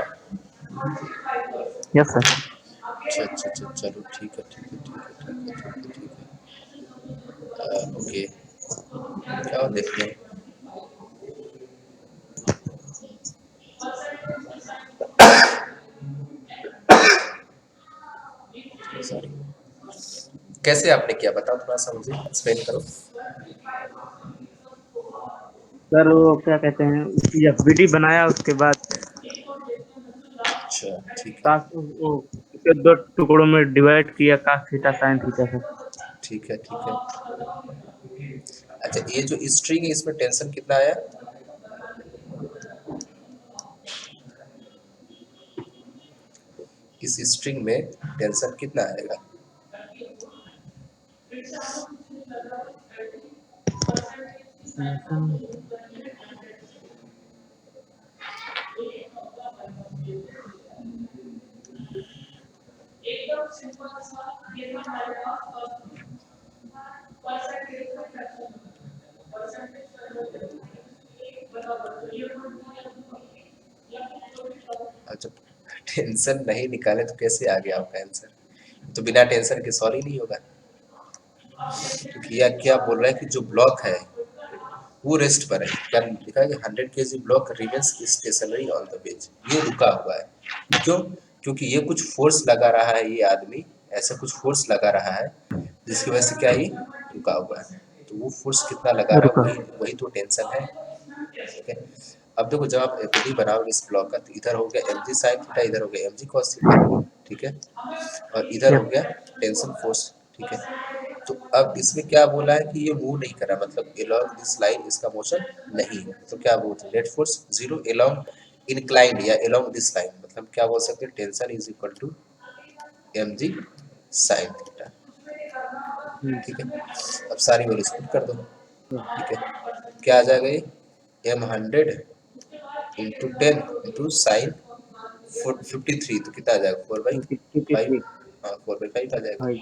Yes sir. अच्छा अच्छा अच्छा, चलो ठीक है ठीक है ठीक है ठीक है ठीक है ठीक है। ओके, क्या देखते हैं। सॉरी, कैसे आपने किया बताओ थोड़ा सा मुझे एक्सप्लेन करो। सर वो क्या कहते हैं, उसकी एफबीटी बनाया, उसके बाद अच्छा ठीक है काश वो उसे दो टुकड़ों में डिवाइड किया, काश थीटा साइन थीटा सर। ठीक है ठीक है। अच्छा ये जो स्ट्रिंग है इसमें टेंशन कितना आया? इस स्ट्रिंग में टेंशन कितना आएगा? अच्छा टेंशन नहीं निकाले तो कैसे आ गया आपका आंसर? तो बिना टेंशन के सॉल्व ही नहीं होगा, क्योंकि यह क्या बोल रहा है कि जो ब्लॉक है वो रेस्ट पर है। क्या लिखा है कि 100 kg block remains stationary on the bench, ये रुका हुआ है। क्यों? क्योंकि ये कुछ फोर्स लगा रहा है, ये आदमी ऐसा कुछ फोर्स लगा रहा है जिसकी वजह से क्या ये रुका हुआ है। तो वो फोर्स कितना लगा रहा है, रुका। वही वही तो टेंशन है। ठीक है। अब देखो जब आप एफडी बनाओगे इस ब्लॉक का, तो इधर हो गया एम जी साइन थीटा, इधर हो गया एम जी कॉस थीटा, ठीक है, और इधर हो यस। गया टेंशन फोर्स। ठीक है। तो अब इसमें क्या बोला है कि ये मूव नहीं कर रहा, मतलब एलोंग दिस लाइन इसका मोशन नहीं है। तो क्या बोलते हैं, net force zero along inclined या एलोंग दिस लाइन, मतलब क्या बोल सकते हैं, tension is equal to m g sine theta. ठीक है। अब सारी वैल्यूज पुट कर दो। ठीक है। क्या आ जाएगा ये, एम 100 इंटू 10 इंटू साइन 53, तो कितना आ जाएगा 4/5। 53। हाँ 4/5 आ जाएगा। हाई।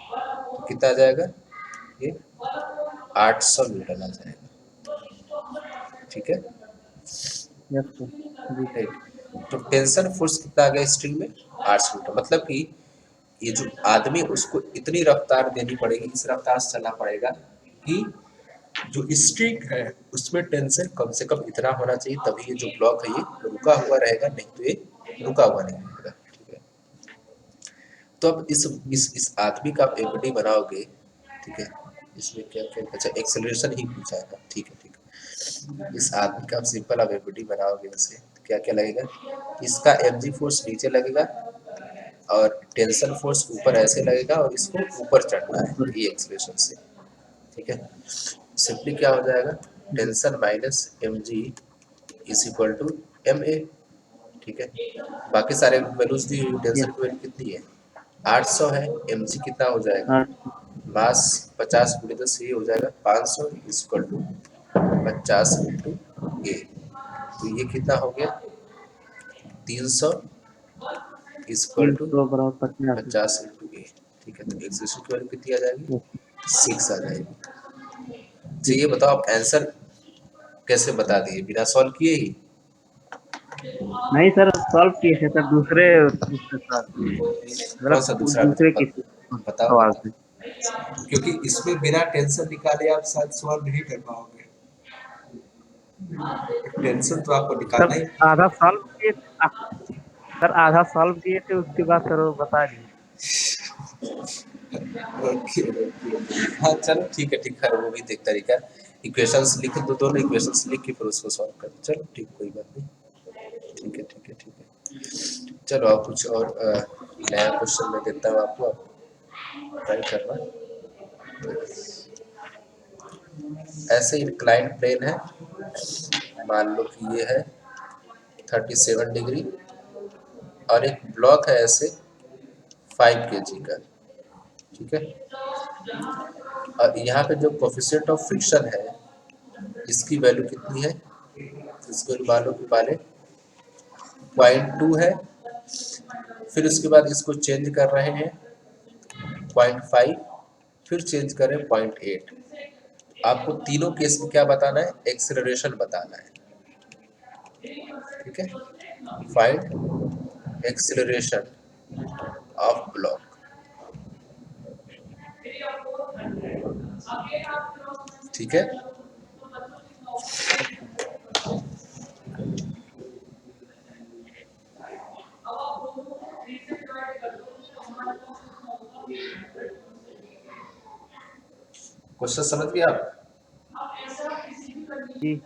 तो कितना आ जाएगा ये, 800 न्यूटन आ जाएगा। ठीक है। Yes sir. जी। राइट। तो टेंशन फोर्स कितना आ गया स्ट्रिंग में, 800 न्यूटन। मतलब कि ये जो आदमी उसको इतनी रफ्तार देनी पड़ेगी, इस रफ्तार से चलना पड़ेगा कि जो स्ट्रिंग है उसमें टेंशन कम से कम इतना होना चाहिए, तभी ये जो ब्लॉक है ये रुका हुआ रहेगा, नहीं तो ये रुका हुआ नहीं रहेगा। ठीक है। तो अब इस आदमी का आप एफडी बनाओगे। ठीक है। इसमें क्या क्या, अच्छा एक्सेलरेशन ही पूछा है ना, ठीक है ठीक है। इस आदमी का आप सिंपल आप एफडी बनाओगे वैसे, तो क्या क्या लगेगा, इसका एमजी फोर्स नीचे लगेगा और टेंशन फोर्स ऊपर ऐसे लगेगा और इसको ऊपर चढ़ना है ऊपर। ये एक्सेलरेशन से। ठीक है। सिंपली क्या हो जाएगा, जी। Tension minus m g is equal to m a. ठीक है। बाकी सारे वैल्यूज दी हुई, टेंशन यस। की वैल्यू कितनी है, 800 है। एम जी कितना हो जाएगा, 8। मास 50 गुणे 10, ये हो जाएगा 500 इक्वल टू 50 इंटू ए। तो ये कितना हो गया, 300 इक्वल टू 300 बराबर 50। 50 इंटू ए। ठीक है। तो एक्सेलरेशन की वैल्यू कितनी आ जाएगी, यस। 6 आ जाएगी। तो जी। ये बताओ आप आंसर कैसे बता दिए, बिना सॉल्व किए ही? नहीं सर, सॉल्व किए थे सर, दूसरे उसके साथ, कौन मतलब सा दूसरा, दूसरे किसी बताओ सवाल बताओ। से। क्योंकि इसमें बिना टेंशन निकाले आप शायद सॉल्व नहीं कर पाओगे, टेंशन तो आपको सर निकालना ही। आधा सॉल्व किए। सर आधा सॉल्व किए थे, उसके बाद सर वो बता दिए। Okay okay. हाँ चलो ठीक है ठीक है, वो भी देख तरीका, इक्वेशंस लिख दो, दोनों इक्वेशंस लिख के फिर उसको सॉल्व कर, चलो ठीक, कोई बात नहीं। ठीक है ठीक है ठीक है। चलो आप कुछ और नया क्वेश्चन मैं देता हूँ आपको, आप ट्राई करना। ऐसे इंक्लाइंड प्लेन है, मान लो कि ये है 37 डिग्री और एक ब्लॉक है ऐसे 5 केजी का। ठीक है। और यहाँ पे जो कोफिशिएंट ऑफ फ्रिक्शन है इसकी वैल्यू कितनी है, इसको मान लो कि पहले 0.2 है, फिर उसके बाद इसको चेंज कर रहे हैं 0.5, फिर चेंज करें 0.8। आपको तीनों केस में क्या बताना है, एक्सेलरेशन बताना है। ठीक है। Find acceleration of block. ठीक है। क्वेश्चन समझ गए आप? जी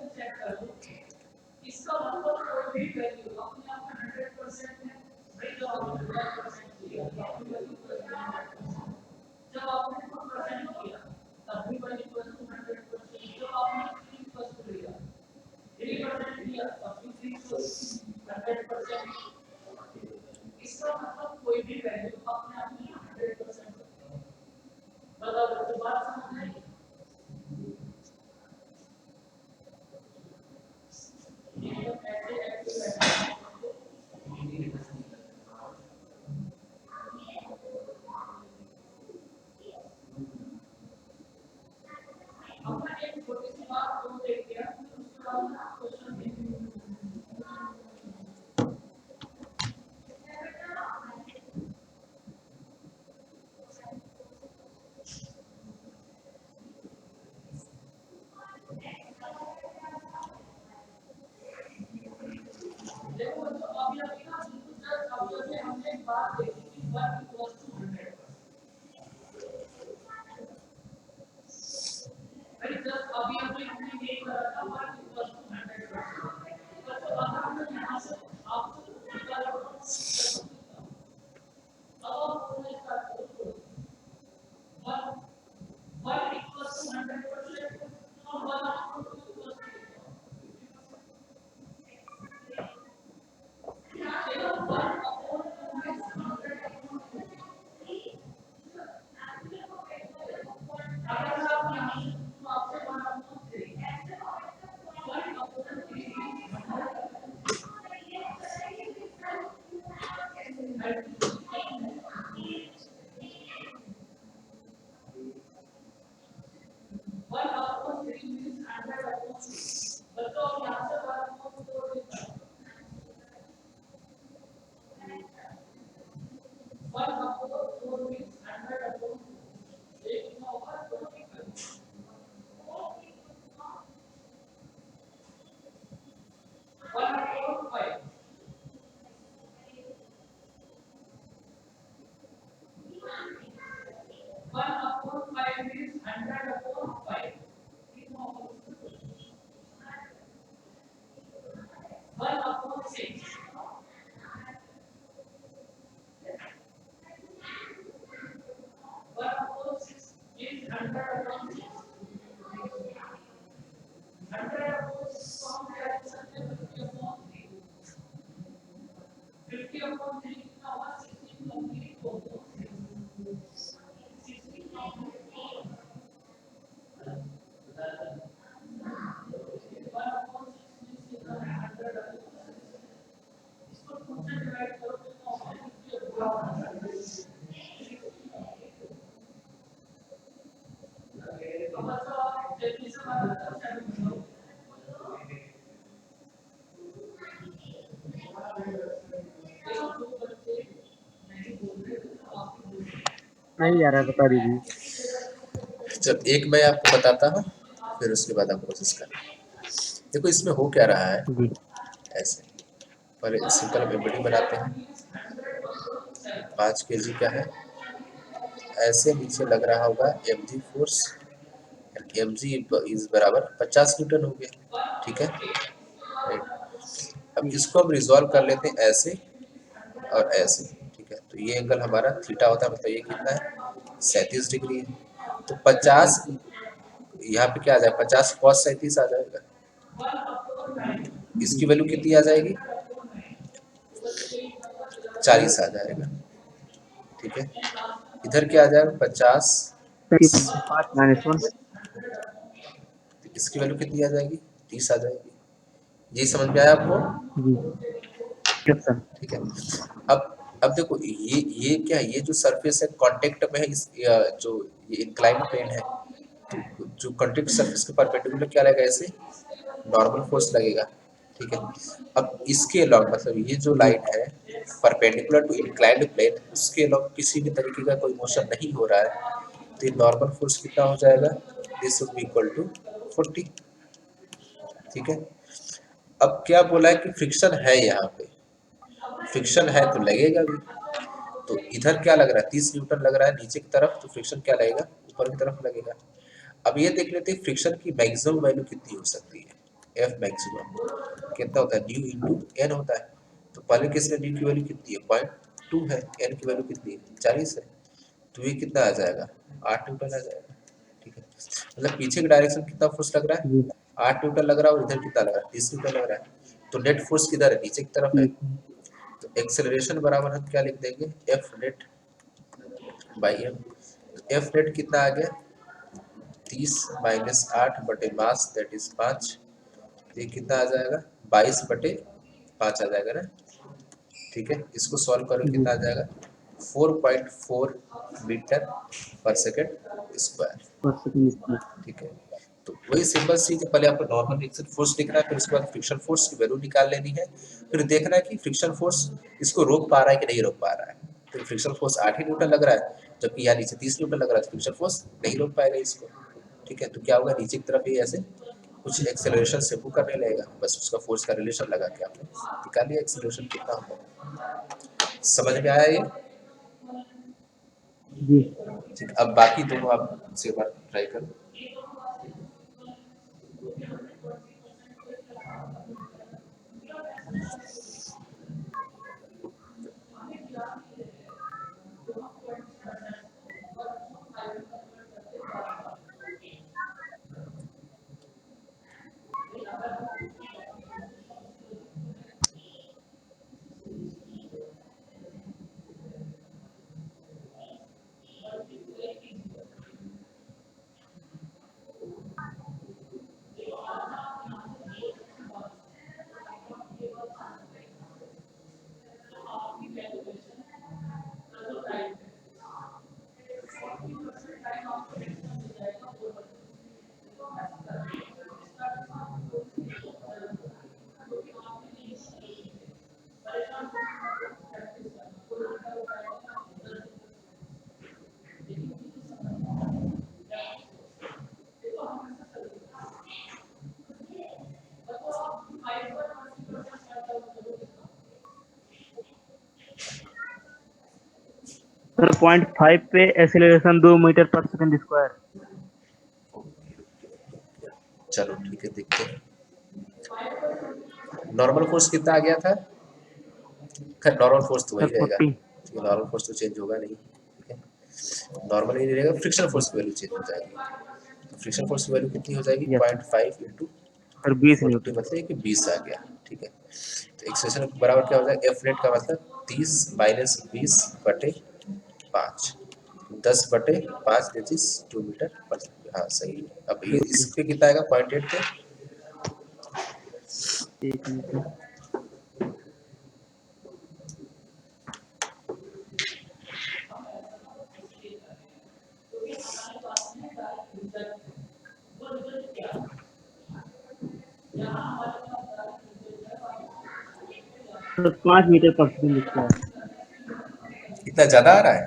नहीं जा रहा है, बता दीजिए। जब एक मैं आपको बताता हूँ, फिर उसके बाद आप कोशिश करना। देखो इसमें हो क्या रहा है, जी ऐसे पहले सिंपल मेमोरी बनाते हैं। 5 kg का है, ऐसे नीचे लग रहा होगा mg फोर्स, mg इज बराबर 50 न्यूटन हो गया, ठीक है राइट। अब जी इसको हम रिजॉल्व कर लेते हैं ऐसे और ऐसे, ठीक है। तो ये एंगल हमारा थीटा होता है, मतलब ये कितना है 37 डिग्री है। तो 50 जी यहाँ पे क्या आ जाएगा, 50 cos 37 आ जाएगा। इसकी जी वैल्यू कितनी आ जाएगी, 40 आ जाएगा, ठीक है। इधर क्या आ जाएगा 50, 5 - 1। इसकी वैल्यू कितनी आ जाएगी 30 आ जाएगी। ये समझ में आया आपको, जी यस सर। ठीक है। अब देखो ये क्या है, ये जो सरफेस है कांटेक्ट में है, इस जो ये इंक्लाइंड प्लेन है, तो जो कांटेक्ट सरफेस के परपेंडिकुलर क्या लगेगा, ऐसे नॉर्मल फोर्स लगेगा, ठीक है। अब इसके अलावा मतलब ये जो जी लाइन है परपेंडिकुलर टू इंक्लाइंड प्लेन, उसके अलावा किसी भी तरीके का कोई मोशन नहीं हो रहा है, तो ये नॉर्मल फोर्स कितना हो जाएगा, this would be equal to 40, ठीक है। अब क्या बोला है कि फ्रिक्शन है, यहाँ पे फ्रिक्शन है तो लगेगा भी। तो इधर क्या लग रहा है 30 न्यूटन लग रहा है नीचे की तरफ, तो फ्रिक्शन क्या लगेगा ऊपर की तरफ लगेगा। अब ये देख लेते हैं फ्रिक्शन की मैक्सिमम वैल्यू कितनी हो सकती है। एफ मैक्सिमम कितना होता है, न्यू इंटू एन होता है। तो पहले केस में न्यू की वैल्यू कितनी है, 0.2 है, एन की वैल्यू कितनी है, 40 है। तो ये कितना आ जाएगा, 8 न्यूटन आ जाएगा। ठीक है, मतलब पीछे की डायरेक्शन कितना फोर्स लग रहा है, जी 8 न्यूटन लग रहा है, और इधर कितना लग रहा है, 30 न्यूटन लग रहा है। तो नेट फोर्स किधर है, नीचे की तरफ है। ठीक है। तो एक्सेलरेशन बराबर हम क्या लिख देंगे, F net by m. F net कितना आ गया, 30 माइनस 8 बटे मास दैट इज 5। ये कितना आ जाएगा, 22/5 आ जाएगा ना। ठीक है, इसको सॉल्व करो जी कितना आ जाएगा, 4.4 मीटर पर सेकेंड स्क्वायर। पर सेकंड स्क्वायर। ठीक है, तो वही सिंपल सी कि पहले आपको नॉर्मल फ्रिक्शन फोर्स लिखना है, फिर उसके बाद फ्रिक्शन फोर्स की वैल्यू निकाल लेनी है। फिर देखना है कि फ्रिक्शन फोर्स इसको रोक पा रहा है कि नहीं रोक पा रहा है। तो फ्रिक्शन फोर्स 8 ही न्यूटन लग रहा है, जबकि यहाँ नीचे 30 न्यूटन लग रहा है, तो फ्रिक्शन फोर्स नहीं रोक पाएगा इसको। ठीक है, तो क्या होगा, नीचे की तरफ ये ऐसे कुछ एक्सेलरेशन से मूव करने लगेगा, बस उसका फोर्स का रिलेशन लगा के आपने निकाल लिया एक्सेलरेशन कितना होगा। समझ में आया ये। जी ठीक, अब बाकी दोनों आप से बार ट्राई करो। सर 0.5 पे एक्सेलरेशन 2 मीटर पर सेकंड स्क्वायर। चलो ठीक है, देखते हैं नॉर्मल फोर्स कितना आ गया था। खैर नॉर्मल फोर्स तो सर वही रहेगा, 40। ठीक है, नॉर्मल फोर्स तो चेंज होगा नहीं। ठीक है, नॉर्मल ही रहेगा, फ्रिक्शन फोर्स की वैल्यू चेंज हो जाएगी। तो फ्रिक्शन फोर्स की वैल्यू कितनी हो जाएगी, यस 0.5 इंटू सर 20 40, न्यूटन। मतलब कि 20 आ गया। ठीक है, तो एक्सेलरेशन बराबर क्या हो जाएगा, एफ नेट का मतलब 30 माइनस 20 बटे 5, 10/5 दैट इज 2 मीटर पर सेकंड। हाँ सही है। अब ये इस पे कितना आएगा, 0.8 पे। एक मीटर। सर 5 मीटर पर सेकंड स्क्वायर। इतना ज्यादा आ रहा है,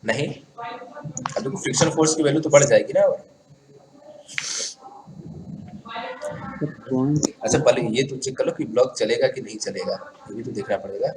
नहीं। अब देखो फ्रिक्शन फोर्स की वैल्यू तो बढ़ जाएगी ना। Sir point. अच्छा पहले ये तो चेक कर लो कि ब्लॉक चलेगा कि नहीं चलेगा, ये भी तो देखना पड़ेगा।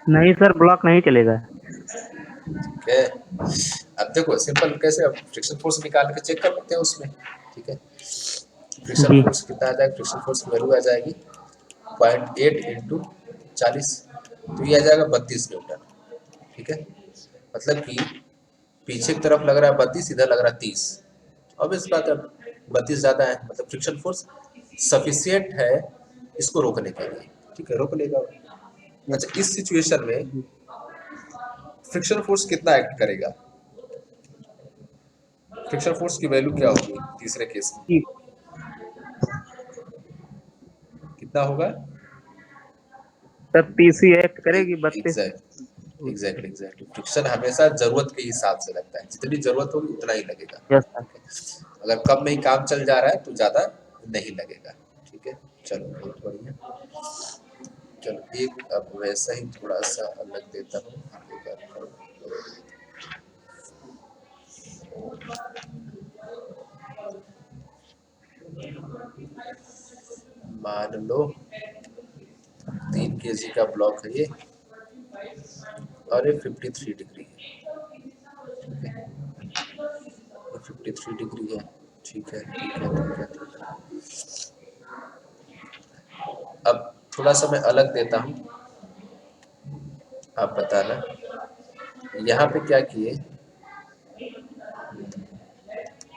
नहीं सर ब्लॉक नहीं चलेगा। ठीक है, अब देखो सिंपल कैसे, अब फ्रिक्शन फोर्स निकाल के चेक कर लेते हैं उसमें। ठीक है, फ्रिक्शन जी फोर्स कितना आ जाएगा, फ्रिक्शन फोर्स की वैल्यू आ जाएगी 0.8 इंटू 40, तो ये आ जाएगा 32 न्यूटन। ठीक है, मतलब कि पीछे की तरफ लग रहा है 32, इधर लग रहा है 30। ऑब्वियस बात है, 32 ज्यादा है, मतलब फ्रिक्शन फोर्स सफिशियंट है इसको रोकने के लिए। ठीक है, रोक लेगा। यस अच्छा इस सिचुएशन में जी फ्रिक्शन फोर्स कितना एक्ट करेगा, फ्रिक्शन फोर्स की वैल्यू क्या होगी तीसरे केस में, जी कितना होगा। सर 30 ही एक्ट करेगी 32। एग्जैक्ट एग्जैक्टली एग्जैक्टली, फ्रिक्शन हमेशा जरूरत के हिसाब से लगता है, जितनी जरूरत होगी उतना ही लगेगा। Yes sir. अगर कम में ही काम चल जा रहा है तो ज्यादा नहीं लगेगा। ठीक है, चलो बहुत बढ़िया। चलो एक अब वैसा ही थोड़ा सा अलग देता हूँ। मान लो 3 kg का ब्लॉक है ये और ये 53 डिग्री है। ठीक है, ये 53 डिग्री है। ठीक है, ठीक है, ठीक है, ठीक है। अब थोड़ा सा मैं अलग देता हूँ, आप बताना। यहाँ पे क्या किए,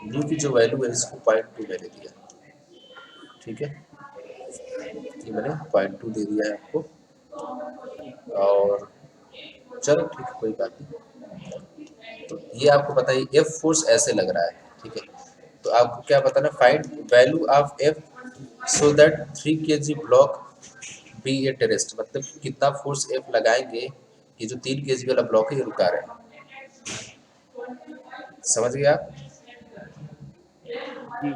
न्यू की जो वैल्यू है इसको 0.2 मैंने दिया। ठीक है, ये मैंने 0.2 दे दिया है आपको। और चलो ठीक है, कोई बात नहीं। तो ये आपको पता है एफ फोर्स ऐसे लग रहा है। ठीक है, तो आपको क्या बताना, find value of F so that 3 kg block be at rest, मतलब कितना फोर्स एफ लगाएंगे कि जो 3 kg वाला ब्लॉक है ये रुका रहे। समझ गए आप? जी।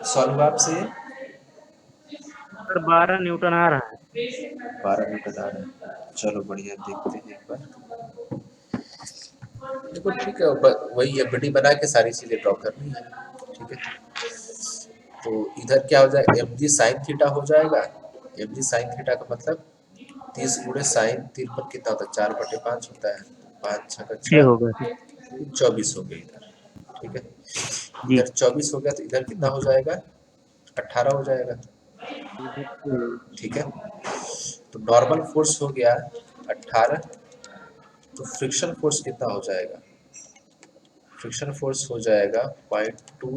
सॉल्व आपसे सर 12 न्यूटन आ रहा है। 12 मीटर आ रहा है। चलो बढ़िया, देखते हैं एक बार। देखो ठीक है, वही एफडी बना के सारी चीजें ड्रॉ करनी है। ठीक है, तो इधर क्या हो जाएगा, एम जी साइन थीटा हो जाएगा। एम जी साइन थीटा का मतलब 30 गुणे साइन, 3 पर कितना होता है, 4/5 होता है। 5 6 का ये 6, होगा सर। 24 हो गया इधर। ठीक है, जी। इधर 24 हो गया, तो इधर कितना हो जाएगा, 18 हो जाएगा। इधर से ठीक है, तो नॉर्मल फोर्स हो गया 18, तो फ्रिक्शन फोर्स कितना हो जाएगा, फ्रिक्शन फोर्स हो जाएगा 0.2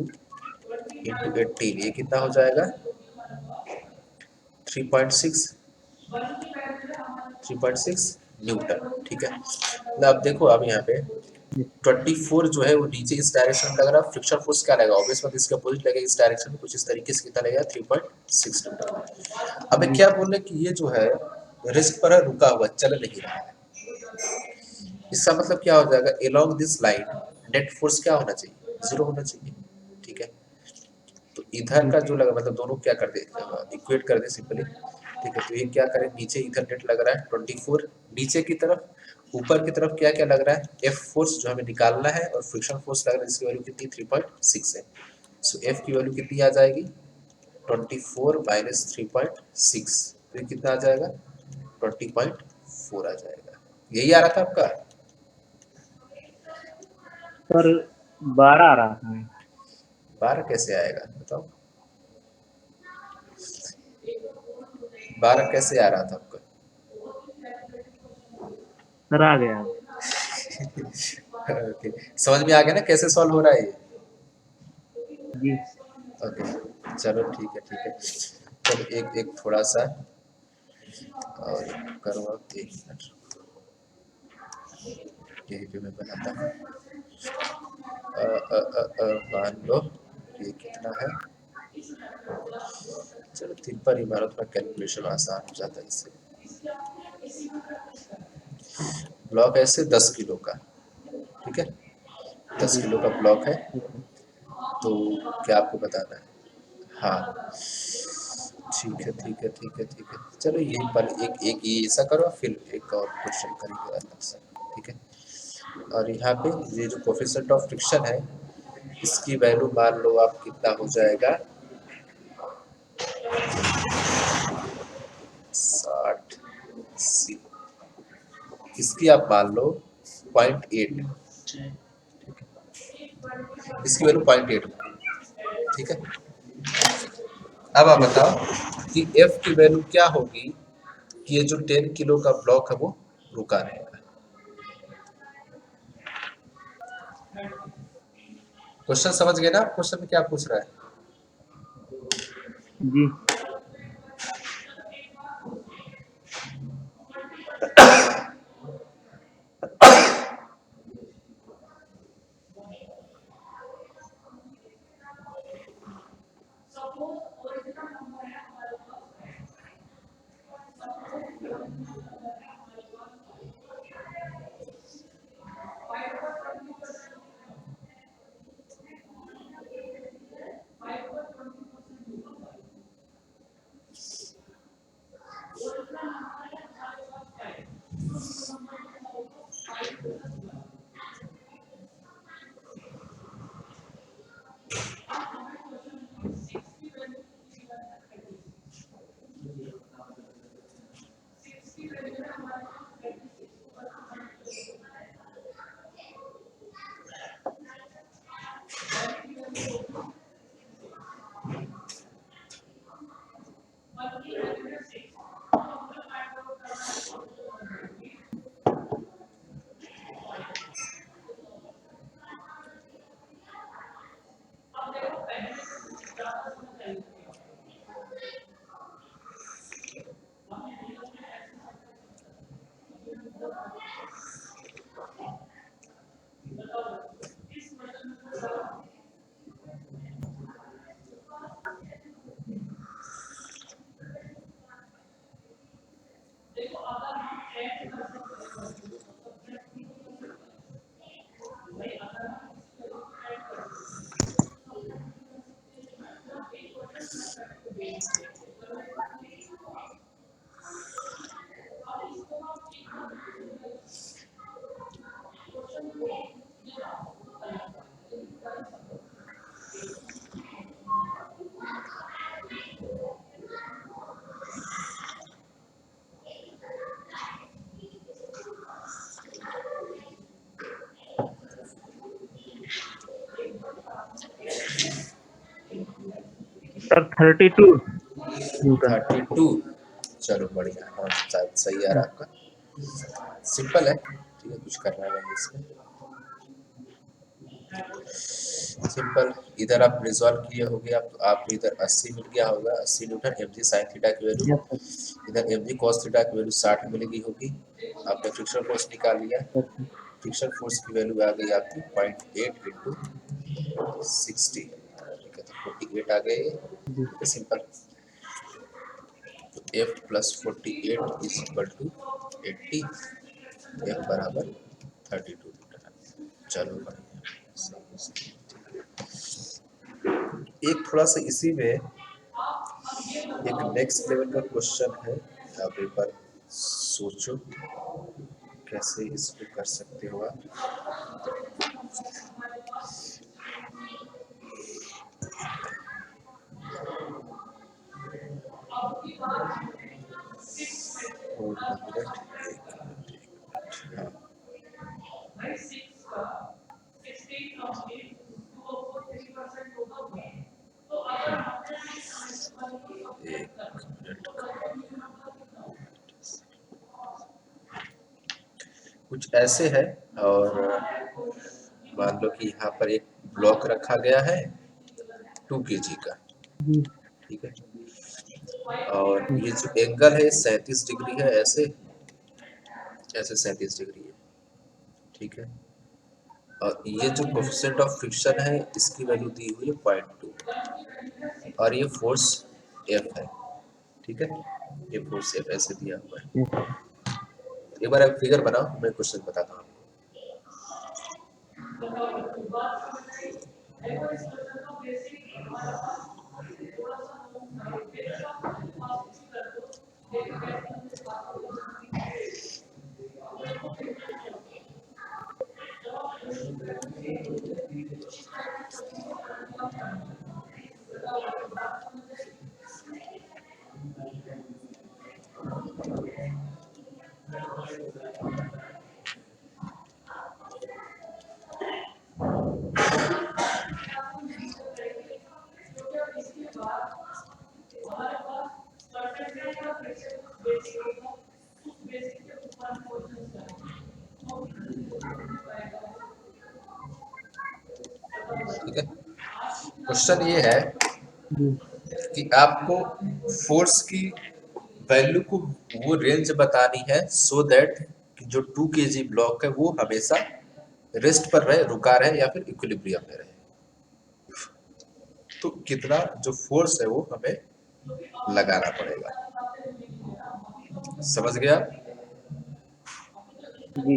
× 18, ये कितना हो जाएगा, 3.6, 3.6 न्यूटन। ठीक है, मतलब अब देखो, अब यहाँ पे 24 जो है वो नीचे इस डायरेक्शन में लग रहा है, फ्रिक्शन फोर्स क्या लगेगा, ऑब्वियस बात इसके अपोजिट लगेगा, इस डायरेक्शन में कुछ इस तरीके से कितना लगेगा, 3.6 न्यूटन। अब जी। क्या बोल रहे कि ये जो है रिस्ट पर है, रुका हुआ, चल नहीं रहा है। इसका मतलब क्या हो जाएगा, along this line net force क्या होना चाहिए, 0 होना चाहिए। ठीक है, तो इधर जी। का जो लगा, मतलब दोनों क्या कर दे, इक्वेट कर दे सिंपली। ठीक है, तो ये क्या करें, नीचे इधर नेट लग रहा है 24, नीचे की तरफ, ऊपर की तरफ क्या क्या लग रहा है, एफ फोर्स जो हमें निकालना है, और फ्रिक्शन फोर्स लग रहा है, जिसकी वैल्यू कितनी, 3.6 है। सो एफ की वैल्यू कितनी आ जाएगी, 24 माइनस 3.6, तो ये कितना आ जाएगा, 20.4 आ जाएगा। यही आ रहा था आपका। सर 12 आ रहा था। 12 कैसे आएगा बताओ, 12 कैसे आ रहा था आपका। सर आ गया। ओके, समझ में आ गया ना कैसे सॉल्व हो रहा है ये। जी। ओके, चलो ठीक है, ठीक है। चलो एक एक थोड़ा सा और करो, अब 1 मिनट, यही पे मैं बनाता हूँ। मान लो ये कितना है, चलो 3 पर ही मारो, थोड़ा कैलकुलेशन आसान हो जाता है इससे। ब्लॉक ऐसे 10 किलो का, ठीक है, दस जी। किलो का ब्लॉक है। ठीक है। तो क्या आपको बताना है, हाँ ठीक है, ठीक है, ठीक है, ठीक है, चलो यही पर एक एक ये ऐसा करो, फिर एक और क्वेश्चन करेंगे अलग से। ठीक है, और यहाँ पे ये जो कोफिशिएंट ऑफ फ्रिक्शन है, इसकी वैल्यू मान लो आप कितना हो जाएगा, 60, इसकी आप मान लो 0.8, इसकी वैल्यू 0.8, ठीक है। अब आप ठीक है। बताओ कि एफ की वैल्यू क्या होगी, कि ये जो 10 किलो का ब्लॉक है वो रुका रहेगा। क्वेश्चन समझ गए ना, क्वेश्चन में क्या पूछ रहा है। जी। Sir 32 newton. 32। चलो बढ़िया, हाँ शायद सही आ रहा है आपका। सिंपल है, ठीक है, कुछ करना नहीं इसमें, सिंपल। इधर आप रिजॉल्व किए होंगे, आप इधर 80 मिल गया होगा, 80 Newton m g sine theta की वैल्यू, यस सर। इधर एम जी कॉस थीटा की वैल्यू 60 मिलेगी होगी। आपने फ्रिक्शन फोर्स निकाल लिया, यस सर। फ्रिक्शन फोर्स की वैल्यू आ गई आपकी 0.8 इंटू 60, ठीक है, तो 48 आ गए, जी। ठीक है, सिंपल। तो F plus 48 is equal to 80, F बराबर 32 न्यूटन। चलो बढ़िया, सही, सही, एक थोड़ा सा इसी में एक नेक्स्ट लेवल का क्वेश्चन है, आप एक बार सोचो कैसे इसको कर सकते हो आप। Hold on a minute, हाँ, एक मिनट, कुछ ऐसे है, और मान लो कि यहाँ पर एक ब्लॉक रखा गया है 2 kg का, जी। ठीक है, और ये जो एंगल है 37 डिग्री है, ऐसे ऐसे 37 डिग्री है, ठीक है, और ये जो कोफिशिएंट ऑफ फ्रिक्शन है इसकी वैल्यू दी हुई है 0.2, और ये फोर्स एफ है, ठीक है, ये फोर्स एफ ऐसे दिया हुआ है। Yes sir. एक बार आप फिगर बनाओ, मैं क्वेश्चन बताता हूँ। ठीक है, क्वेश्चन ये है जी। कि आपको फोर्स की वैल्यू को वो रेंज बतानी है, सो दैट जो 2 kg ब्लॉक है वो हमेशा रेस्ट पर रहे, रुका रहे, या फिर इक्विलिब्रियम में रहे। तो कितना जो फोर्स है वो हमें लगाना पड़ेगा, समझ गया? जी।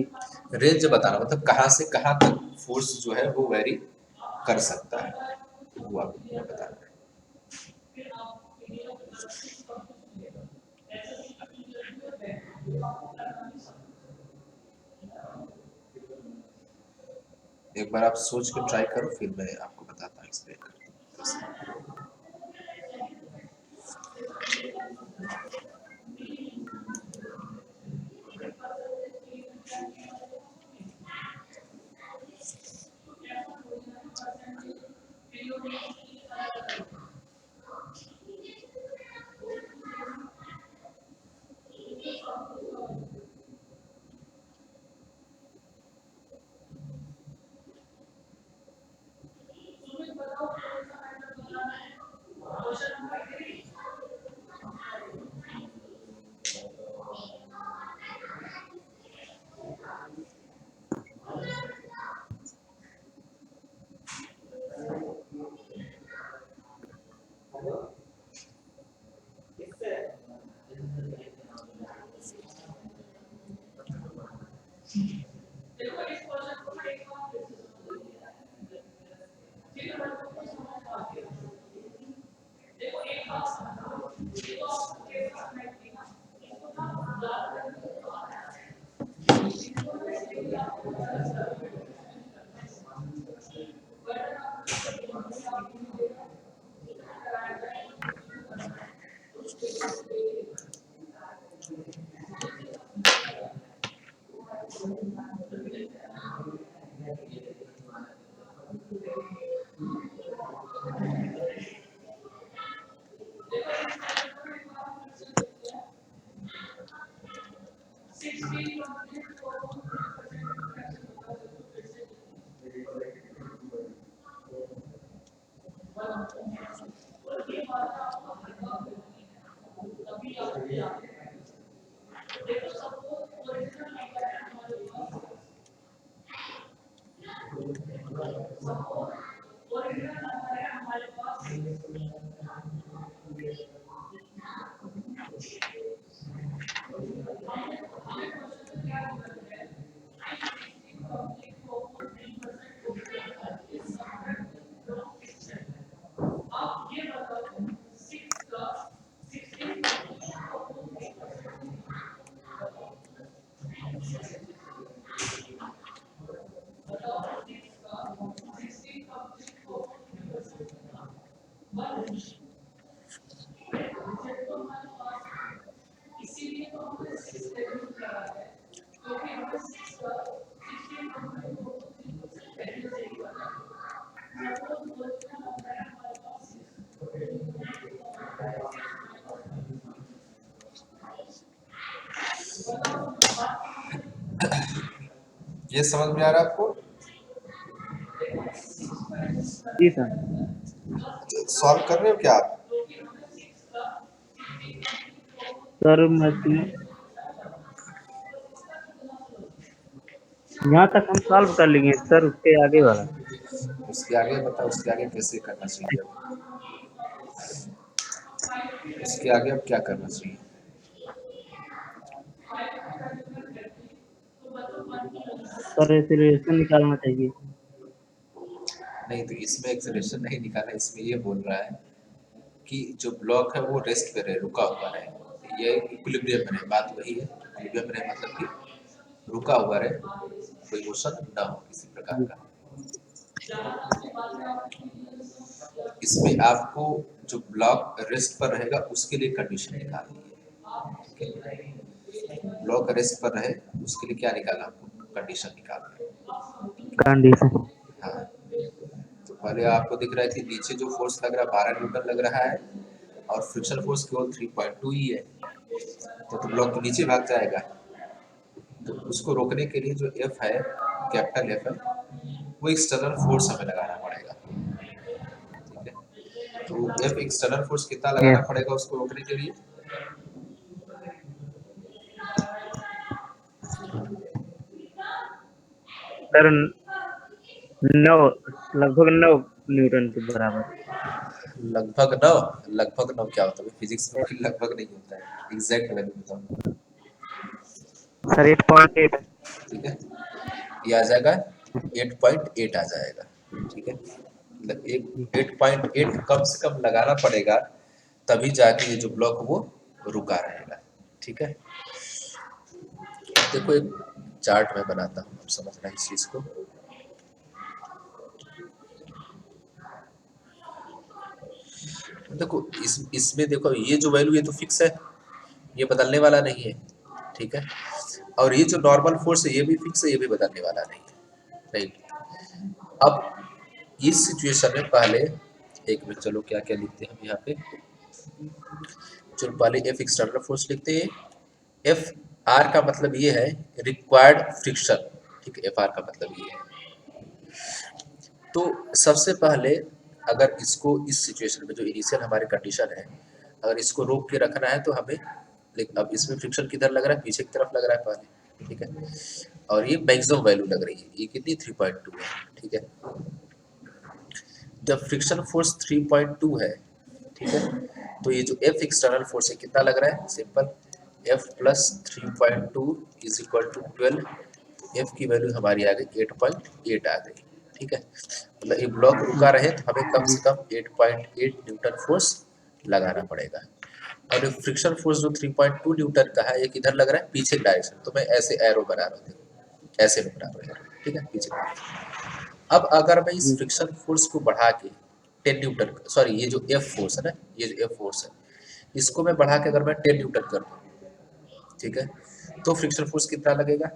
रेंज बताना मतलब कहाँ से कहाँ तक फोर्स जो है वो वेरी कर सकता है, वो आपको बताना है। एक बार आप सोच के ट्राई करो, फिर मैं आपको बताता हूँ एक्सप्लेन करके। ये समझ में आ रहा है आपको? जी सर। सॉल्व कर रहे हो क्या आप? सर यहाँ तक हम सॉल्व कर लेंगे सर, उसके आगे वाला उसके आगे बताओ, उसके आगे कैसे करना चाहिए अब? उसके आगे अब क्या करना चाहिए? सर एक्सेलरेशन निकालना चाहिए। नहीं, तो इसमें एक्सेलरेशन नहीं निकालना, इसमें ये बोल रहा है कि जो ब्लॉक है वो रेस्ट पे रहे, रुका हुआ रहे, ये इक्विलिब्रियम में रहे। बात वही है, इक्विलिब्रियम में रहे मतलब कि रुका हुआ रहे, कोई मोशन ना हो किसी प्रकार का। इसमें आपको जो ब्लॉक रेस्ट पर रहेगा उसके लिए कंडीशन निकालनी है। ब्लॉक रेस्ट पर रहे उसके लिए क्या निकालना, आपको कंडीशन निकालना है। कंडीशन। हाँ, तो पहले आपको दिख रहा है कि नीचे जो फोर्स लग रहा है 12 न्यूटन लग रहा है और फ्रिक्शन फोर्स केवल 3.2 ही है, तो ब्लॉक तो नीचे भाग जाएगा। तो उसको रोकने के लिए जो एफ है, कैपिटल एफ है, वो एक्सटर्नल फोर्स हमें लगाना पड़ेगा। ठीक है, तो एफ एक्सटर्नल फोर्स कितना लगाना पड़ेगा उसको रोकने के लिए? सर 9, लगभग 9 न्यूटन के बराबर। लगभग 9 क्या होता है फिजिक्स में? कोई लगभग नहीं होता है, एग्जैक्ट वैल्यू बताओ। सर 8.8। ठीक है, ये आ जाएगा 8.8 आ जाएगा। ठीक है, मतलब 8.8 कम से कम लगाना पड़ेगा, तभी जाके ये जो ब्लॉक वो रुका रहेगा। ठीक है, देखो एक चार्ट मैं बनाता हूँ, आप समझना इस चीज को। देखो इसमें देखो, ये जो वैल्यू ये तो फिक्स है, ये बदलने वाला नहीं है। ठीक है, और ये जो नॉर्मल फोर्स है ये भी फिक्स है, ये भी बदलने वाला नहीं है। राइट, अब इस सिचुएशन में पहले एक मिनट, चलो क्या क्या लिखते हैं हम यहाँ पे। चलो पहले एफ एक्सटर्नल फोर्स लिखते हैं। एफ आर का मतलब ये है रिक्वायर्ड फ्रिक्शन। ठीक है, एफ आर का मतलब ये है। तो सबसे पहले अगर इसको इस सिचुएशन में जो इनिशियल हमारी कंडीशन है, अगर इसको रोक के रखना है तो हमें, लेकिन अब इसमें फ्रिक्शन किधर लग रहा है, पीछे की तरफ लग रहा है पहले। ठीक है, और ये मैक्सिमम वैल्यू लग रही है, ये कितनी 3.2 है। ठीक है, जब फ्रिक्शन फोर्स 3.2 है, ठीक है, तो ये जो एफ एक्सटर्नल फोर्स है कितना लग रहा है, simple F plus 3.2 is equal to 12। F की वैल्यू हमारी आ गई 8.8 आ गई। ठीक है, मतलब ये ब्लॉक रुका रहे तो हमें कम से कम 8.8 न्यूटन फोर्स लगाना पड़ेगा। और ये फ्रिक्शन फोर्स जो 3.2 न्यूटन का है, ये किधर लग रहा है? पीछे की डायरेक्शन। तो मैं ऐसे एरो बना रहा हूँ, देखो ऐसे बना रहा हूँ एरो, ठीक है, पीछे की डायरेक्शन। अब अगर मैं इस जी फ्रिक्शन फोर्स को बढ़ा के 10 न्यूटन, सॉरी ये जो एफ फोर्स है ना, ये जो एफ फोर्स है, इसको मैं बढ़ा के अगर मैं 10 न्यूटन कर दूं, ठीक है, तो फ्रिक्शन फोर्स कितना लगेगा?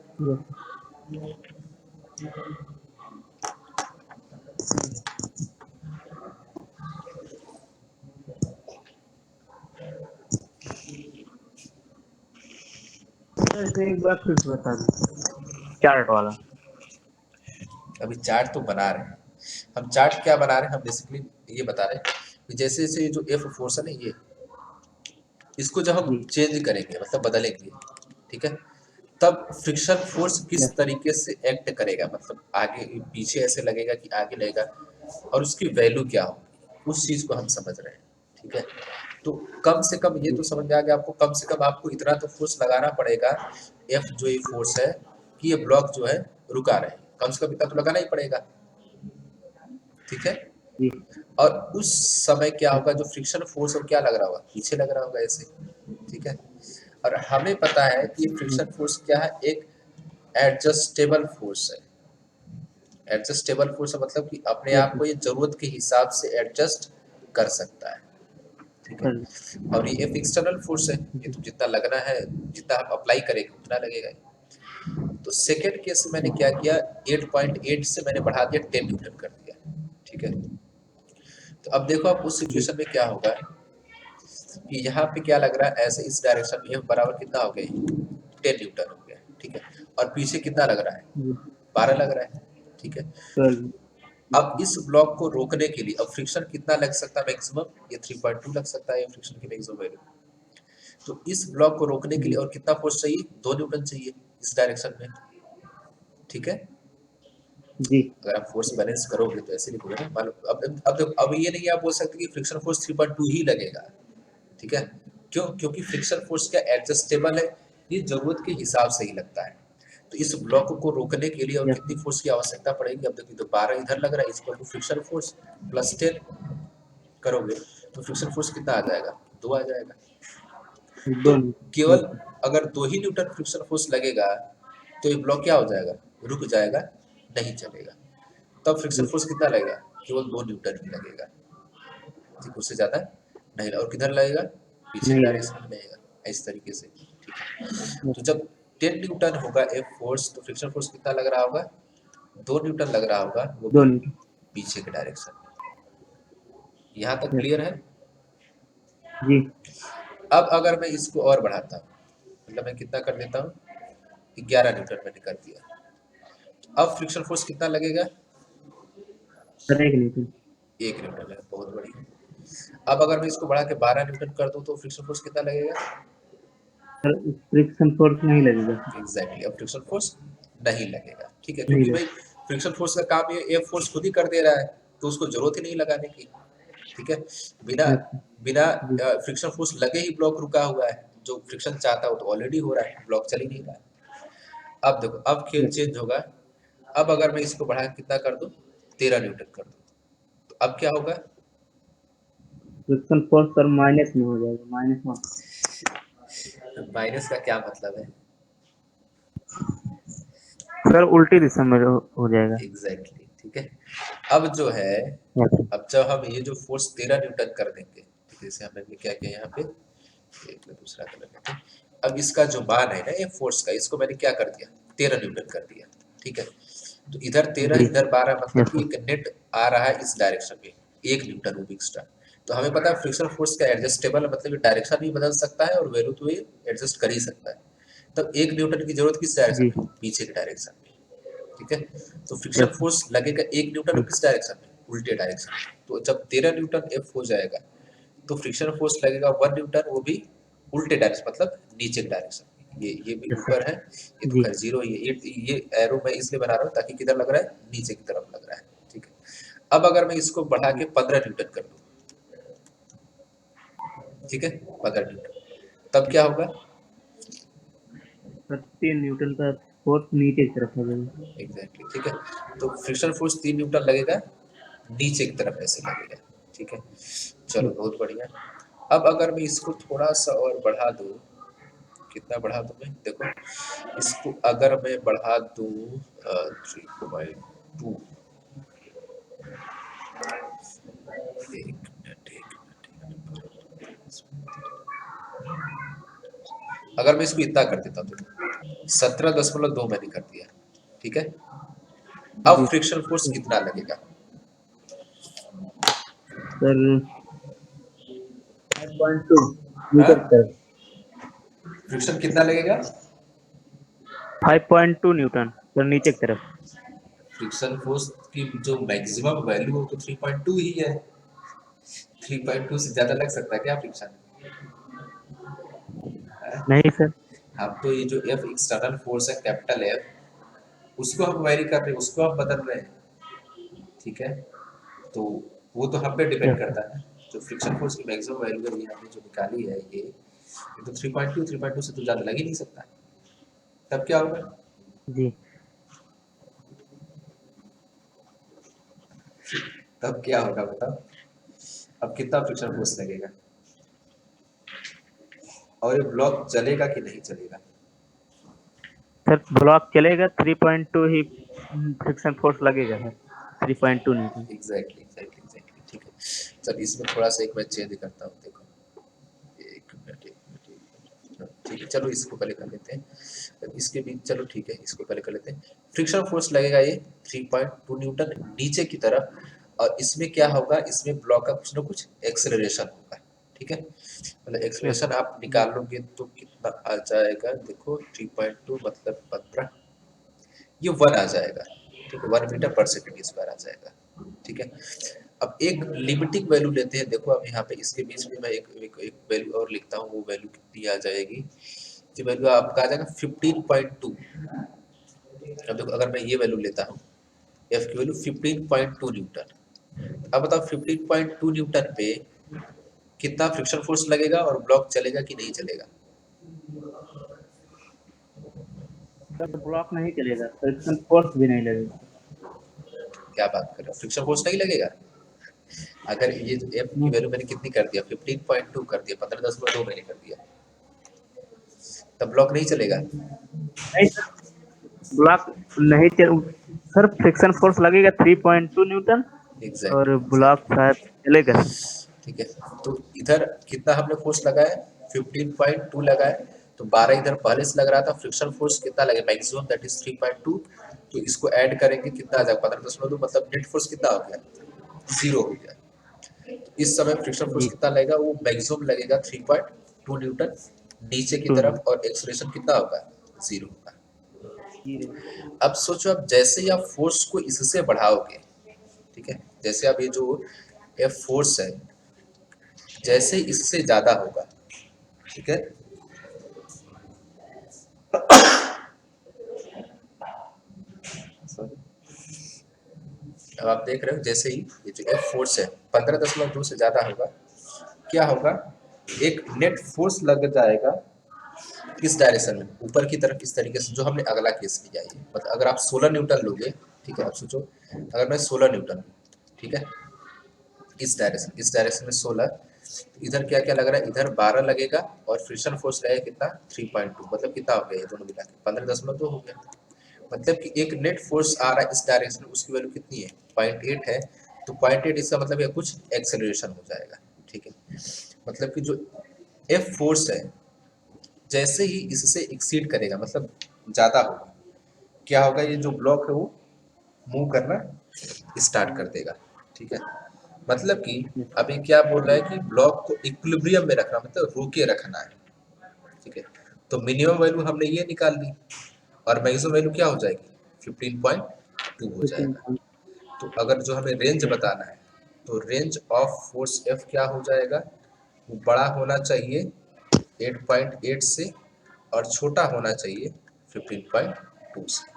ऐसे एक बार फिर से बता दो चार्ट वाला। अभी चार्ट तो बना रहे हैं हम। चार्ट क्या बना रहे हैं हम? बेसिकली ये बता रहे हैं कि जैसे जैसे ये जो एफ फोर्स है ना, ये इसको जब हम जी चेंज करेंगे, मतलब बदलेंगे, ठीक है, तब फ्रिक्शन फोर्स किस यस तरीके से एक्ट करेगा, मतलब आगे पीछे ऐसे लगेगा कि आगे लगेगा, और उसकी वैल्यू क्या होगी, उस चीज को हम समझ रहे हैं, ठीक है। तो कम से कम ये जी तो समझ में आ गया आपको, कम से कम आपको इतना तो फोर्स लगाना पड़ेगा, एफ जो ये फोर्स है, कि ये ब्लॉक जो है रुका रहे, कम से कम इतना तो लगाना ही पड़ेगा, ठीक है। जी और उस समय क्या यस होगा, जो फ्रिक्शन फोर्स है क्या लग रहा होगा? पीछे लग रहा होगा ऐसे, ठीक है। और हमें पता है कि जी फ्रिक्शन फोर्स क्या है? एक एडजस्टेबल फोर्स है। एडजस्टेबल फोर्स मतलब कि अपने यस आप को ये जरूरत के हिसाब से एडजस्ट कर सकता है, ठीक है। कर और ये एक एक्सटर्नल फोर्स है, ये जी तो जितना लगना है, जितना हम अप्लाई करेंगे उतना लगेगा। तो सेकेंड केस में मैंने क्या किया, 8.8 से मैंने बढ़ा दिया 10 न्यूटन कर दिया, ठीक है। तो अब देखो आप उस जी सिचुएशन में क्या होगा कि यहाँ पे क्या लग रहा है, ऐसे इस डायरेक्शन में F बराबर कितना हो गया, 10 न्यूटन हो गया, ठीक है। और पीछे कितना लग रहा है? जी 12 लग रहा है, ठीक है। 12 अब इस ब्लॉक को रोकने के लिए अब फ्रिक्शन कितना लग सकता है मैक्सिमम? ये 3.2 लग सकता है, ये फ्रिक्शन की मैक्सिमम वैल्यू। तो इस ब्लॉक को रोकने के लिए जी और कितना फोर्स चाहिए? 2 न्यूटन चाहिए इस डायरेक्शन में, ठीक है। जी अगर आप फोर्स बैलेंस करोगे तो ऐसे लिखोगे ना, मान लो अब देखो, अब ये नहीं आप बोल सकते कि फ्रिक्शन फोर्स 3.2 ही लगेगा, ठीक है। क्यों? क्योंकि फ्रिक्शन फोर्स क्या एडजस्टेबल है, ये जरूरत के हिसाब से ही लगता है। तो इस ब्लॉक को रोकने के लिए और यस कितनी फोर्स की आवश्यकता पड़ेगी? अब देखिए, तो 12 इधर लग रहा है, equal to friction force plus 10 करोगे तो फ्रिक्शन फोर्स कितना आ जाएगा? 2 आ जाएगा। तो 2 न्यूटन केवल ओके अगर 2 ही न्यूटन फ्रिक्शन फोर्स लगेगा तो ये ब्लॉक क्या हो जाएगा? रुक जाएगा, नहीं चलेगा। तब फ्रिक्शन जी फोर्स कितना लगेगा? केवल 2 न्यूटन ही लगेगा, ठीक, उससे ज्यादा नहीं। और किधर लगेगा? पीछे नहीं डायरेक्शन लगेगा में लगेगा, इस तरीके से, ठीक है। यस तो जब 10 न्यूटन होगा एफ फोर्स, तो फ्रिक्शन फोर्स कितना लग रहा होगा? 2 न्यूटन लग रहा होगा, वो 2 भी न्यूटन पीछे के डायरेक्शन में। यहाँ तक यस क्लियर है? जी अब अगर मैं इसको और बढ़ाता हूँ, मतलब मैं कितना कर देता हूँ, 11 न्यूटन मैंने कर दिया, अब फ्रिक्शन फोर्स कितना लगेगा? सर 1 न्यूटन 1 न्यूटन है, बहुत बढ़िया। अब अगर मैं इसको बढ़ा के 12 न्यूटन कर दूं तो फ्रिक्शन फोर्स कितना लगेगा? सर फ्रिक्शन फोर्स नहीं लगेगा एग्जैक्टली, अब फ्रिक्शन फोर्स नहीं लगेगा, ठीक है, नहीं क्योंकि भाई लगे फ्रिक्शन फोर्स का काम ये एफ फोर्स खुद ही कर दे रहा है, तो उसको जरूरत ही नहीं लगाने की, ठीक है। बिना यस सर बिना जी फ्रिक्शन फोर्स लगे ही ब्लॉक रुका हुआ है, जो फ्रिक्शन चाहता हो तो ऑलरेडी हो रहा है, ब्लॉक चल ही नहीं रहा है। अब देखो, अब खेल यस चेंज होगा। अब अगर मैं इसको बढ़ा के कितना कर दूं, 13 न्यूटन कर दूं, तो अब क्या होगा? फ्रिक्शन फोर्स सर माइनस में हो जाएगा -1 माइनस का क्या मतलब है? सर उल्टी दिशा में हो जाएगा एग्जैक्टली exactly, ठीक है। अब जो है, यस अब जब हम ये जो फोर्स 13 न्यूटन कर देंगे, ठीक है, जैसे हमने क्या किया यहाँ पे, एक में दूसरा कलर लेते हैं। अब इसका जो मान है ना ये फोर्स का, इसको मैंने क्या कर दिया? 13 न्यूटन कर दिया, ठीक है। तो इधर 13 जी इधर 12, मतलब यस कि सर एक नेट आ रहा है इस डायरेक्शन में, 1 न्यूटन वो भी एक्स्ट्रा। तो हमें पता है फ्रिक्शन फोर्स का एडजस्टेबल, मतलब डायरेक्शन भी बदल सकता है और वैल्यू तो ये एडजस्ट कर ही सकता है। तब 1 न्यूटन की जरूरत किस डायरेक्शन जी में? पीछे के डायरेक्शन में, ठीक है। तो फ्रिक्शन यस फोर्स लगेगा 1 न्यूटन और जी किस डायरेक्शन में? उल्टे डायरेक्शन में। तो जब 13 न्यूटन एफ हो जाएगा तो फ्रिक्शन फोर्स लगेगा 1 न्यूटन, वो भी उल्टे डायरेक्शन, मतलब नीचे के डायरेक्शन में। ये भी यस सर ऊपर है, ये तो जी खैर जीरो ही है। ये एरो मैं इसलिए बना रहा हूँ ताकि किधर लग रहा है? नीचे की तरफ लग रहा है, ठीक है। अब अगर मैं इसको बढ़ा के 15 न्यूटन कर दूं, ठीक है, 15 न्यूटन, तब क्या होगा? सर 3 न्यूटन का फोर्स नीचे की तरफ हो जाएगा एग्जैक्टली, ठीक है। तो फ्रिक्शन फोर्स 3 न्यूटन लगेगा, नीचे की तरफ ऐसे लगेगा, ठीक है। चलो यस बहुत बढ़िया। अब अगर मैं इसको थोड़ा सा और बढ़ा दूं, कितना बढ़ा दूं मैं, देखो इसको अगर मैं बढ़ा दूं 3.2, एक मिनट, अगर मैं इसको इतना कर देता तो 17.2 मैंने कर दिया, ठीक है। अब जी फ्रिक्शन फोर्स कितना लगेगा? सर 5.2 हाँ, मीटर की तरफ। फ्रिक्शन कितना लगेगा? 5.2 न्यूटन सर, नीचे की तरफ। फ्रिक्शन फोर्स की जो मैक्सिमम वैल्यू हो तो 3.2 ही है। 3.2 से ज्यादा लग सकता है क्या फ्रिक्शन? नहीं सर। हम तो ये जो एफ एक्सटर्नल फोर्स है, कैपिटल एफ, उसको हम वेरी कर रहे हैं, उसको हम बदल रहे हैं, ठीक है। तो वो तो हम पे डिपेंड यस सर। करता है। जो फ्रिक्शन फोर्स की मैक्सिमम वैल्यू है, ये हमने जो निकाली है, ये तो 3.2 से तो ज्यादा लग ही नहीं सकता। तब क्या होगा? जी तब क्या होगा बताओ? अब कितना फ्रिक्शन फोर्स लगेगा? और ये ब्लॉक चलेगा कि नहीं चलेगा? सर, ब्लॉक चलेगा 3.2 ही फ्रिक्शन फोर्स लगेगा सर, 3.2 न्यूटन। एग्जैक्टली, ठीक है। चल इसमें थोड़ा सा एक मैं चेंज करता हूँ, देखो, एक मिनट, ठीक है, चलो इसको पहले कर लेते हैं, इसके बीच, चलो ठीक है, इसको पहले कर लेते हैं। फ्रिक्शन फोर्स लगेगा ये 3.2 न्यूटन नीचे की तरफ, और इसमें क्या होगा, इसमें ब्लॉक का कुछ ना कुछ एक्सेलरेशन होगा, ठीक है। मतलब यस एक्सेलरेशन आप निकालोगे तो कितना आ जाएगा, देखो 3.2 मतलब 15, ये 1 आ जाएगा, ठीक है, 1 मीटर पर सेकेंड स्क्वायर आ जाएगा, ठीक है। अब एक लिमिटिंग वैल्यू लेते हैं, देखो अब यहाँ पे इसके बीच में मैं एक वैल्यू और लिखता हूँ, वो वैल्यू कितनी आ जाएगी, ये वैल्यू आपका आ जाएगा 15.2। अब देखो अगर मैं ये वैल्यू लेता हूँ, एफ की वैल्यू 15.2 न्यूटन, अब बताओ 15.2 न्यूटन पे कितना फ्रिक्शन फोर्स लगेगा और ब्लॉक चलेगा कि नहीं चलेगा? सर, ब्लॉक नहीं चलेगा, फ्रिक्शन फोर्स भी नहीं लगेगा। क्या बात कर रहे हो, फ्रिक्शन फोर्स नहीं लगेगा? अगर ये एफ की नहीं वैल्यू मैंने कितनी कर दिया, 15.2 कर दिया, 15.2 मैंने कर दिया, तब ब्लॉक नहीं चलेगा? नहीं सर, ब्लॉक नहीं चल सर, फ्रिक्शन फोर्स लगेगा 3.2 न्यूटन, और ब्लॉक एग्जैक्टली, शायद चलेगा सर। ठीक है। तो इधर कितना हमने फोर्स लगाया, 15.2 लगाया, तो 12 इधर पहले से लग रहा था, फ्रिक्शन फोर्स कितना लगे मैक्सिमम, दैट इज 3.2, तो इसको ऐड करेंगे कितना आ जाएगा, 15.2, मतलब नेट फोर्स कितना हो गया, 0 हो गया। इस समय फ्रिक्शन फोर्स जी कितना लगेगा, वो मैक्सिमम लगेगा 3.2 न्यूटन नीचे की 2 तरफ, न्यूटन। और एक्सेलरेशन कितना होगा, 0 होगा। जी अब सोचो, अब जैसे ही आप फोर्स को इससे बढ़ाओगे, ठीक है, जैसे अब ये जो एफ फोर्स है, जैसे इससे ज्यादा होगा, ठीक है, अब आप देख रहे हो जैसे ही ये जो एफ फोर्स है 15.2 से ज्यादा होगा, क्या होगा, एक नेट फोर्स लग जाएगा किस डायरेक्शन में, ऊपर की तरफ, इस तरीके से, जो हमने अगला केस लिया है, मतलब अगर आप 16 न्यूटन लोगे, ठीक है, आप सोचो अगर मैं 16 न्यूटन, ठीक है, इस डायरेक्शन में 16, तो इधर क्या क्या लग रहा है, इधर 12 लगेगा, और फ्रिक्शन फोर्स लगेगा कितना, 3.2, मतलब कितना हो गया ये दोनों मिला के 15.2 हो गया। मतलब कि एक नेट फोर्स आ रहा है इस डायरेक्शन में, उसकी वैल्यू कितनी है, 0.8 है, तो 0.8 इसका मतलब है कुछ एक्सेलरेशन हो जाएगा, ठीक है। मतलब कि जो एफ फोर्स है, जैसे ही इससे एक्सीड करेगा, मतलब ज्यादा होगा, क्या होगा, ये जो ब्लॉक है वो मूव करना स्टार्ट कर देगा, ठीक है। मतलब कि अभी क्या बोल रहा है कि ब्लॉक को इक्विलिब्रियम में रखना, मतलब रोके रखना है, ठीक है। तो मिनिमम वैल्यू हमने ये निकाल ली, और मैक्सिमम वैल्यू क्या हो जाएगी, 15.2 हो जाएगा। 15 तो अगर जो हमें रेंज बताना है, तो रेंज ऑफ फोर्स एफ क्या हो जाएगा, वो बड़ा होना चाहिए 8.8 से, और छोटा होना चाहिए 15.2 से।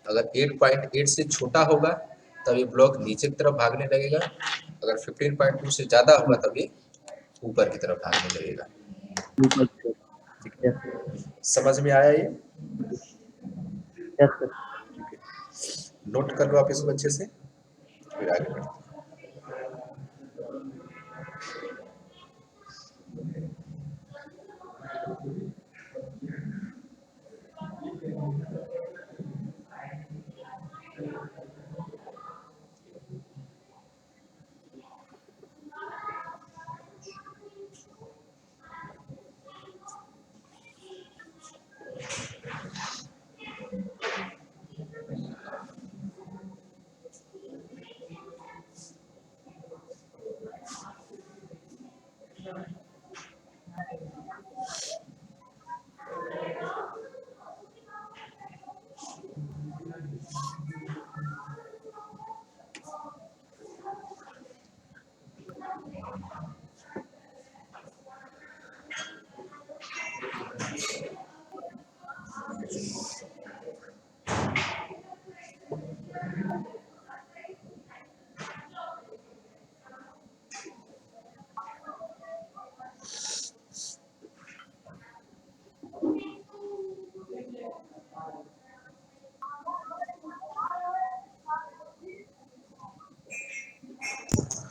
अगर 8.8 से छोटा होगा तब ये ब्लॉक नीचे की तरफ भागने लगेगा, अगर 15.2 से ज़्यादा होगा तब ये ऊपर की तरफ भागने लगेगा, ऊपर से। ठीक यस है। समझ में आया ये? Yes sir. नोट कर लो आप इसको अच्छे से, फिर आगे बढ़ते हैं।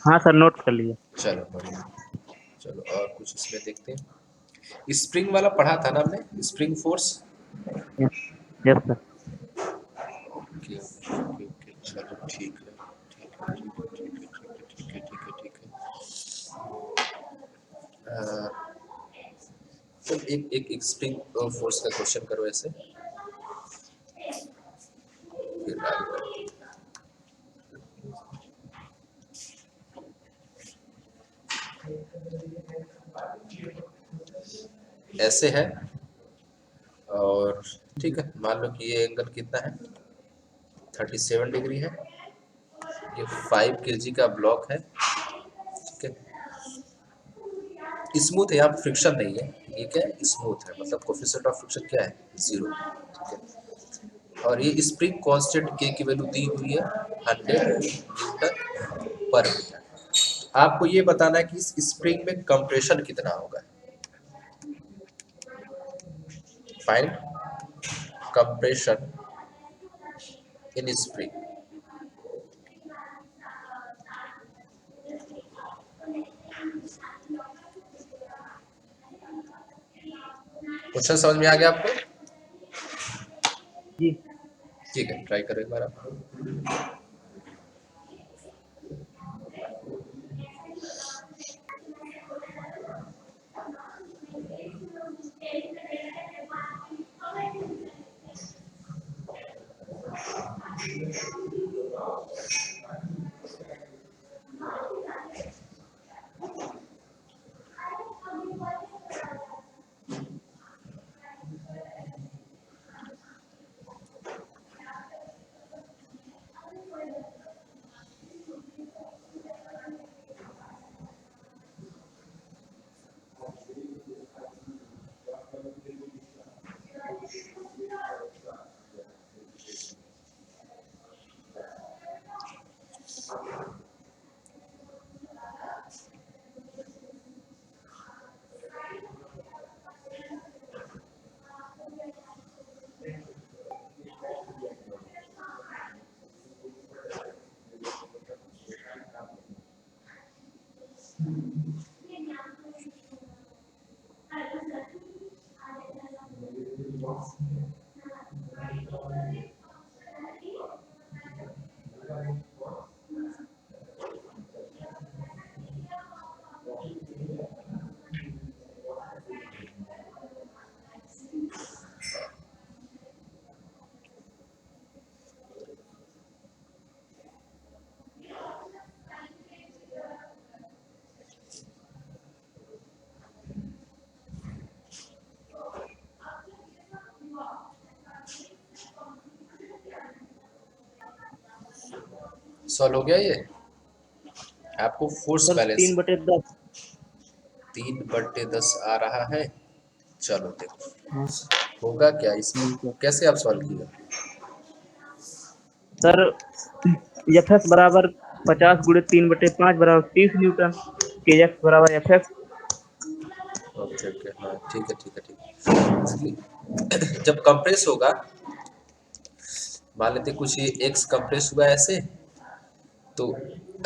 हाँ सर, नोट कर लिए। चलो बढ़िया। चलो और कुछ इसमें देखते हैं। स्प्रिंग वाला पढ़ा था ना हमने, spring force. Yes sir. Okay okay okay, चलो ठीक है ठीक है ठीक है ठीक है ठीक है ठीक है ठीक है ठीक है। चल एक एक एक स्प्रिंग फोर्स का क्वेश्चन करो ऐसे, फिर आगे बढ़ो। ऐसे है और ठीक है, मान लो कि ये एंगल कितना है, 37 डिग्री है। ये 5 kg का ब्लॉक है, ठीक है। स्मूथ है, यहाँ फ्रिक्शन नहीं है। ये क्या है, स्मूथ है, मतलब कोफिशिएंट ऑफ फ्रिक्शन क्या है, 0, ठीक है। और ये स्प्रिंग कांस्टेंट के की वैल्यू दी हुई है 100 न्यूटन पर मीटर। आपको ये बताना है कि इस स्प्रिंग में कंप्रेशन कितना होगा। Find compression in spring. Question समझ में आ गया आपको? जी। ठीक है, ट्राई करो एक बार आप। सॉल्व हो गया ये? आपको फोर्स सर बैलेंस 3/10। 3/10 आ रहा है। चलो देखो हाँ। होगा क्या इसमें, सर कैसे आप सॉल्व किए? सर, एफ एस बराबर 50 × 3/5 = 30 न्यूटन। के एक्स बराबर एफ एक्स। ओके ओके, हाँ ठीक है ठीक है ठीक है। जब कंप्रेस होगा, मान लेते कुछ ये एक्स कंप्रेस हुआ ऐसे, तो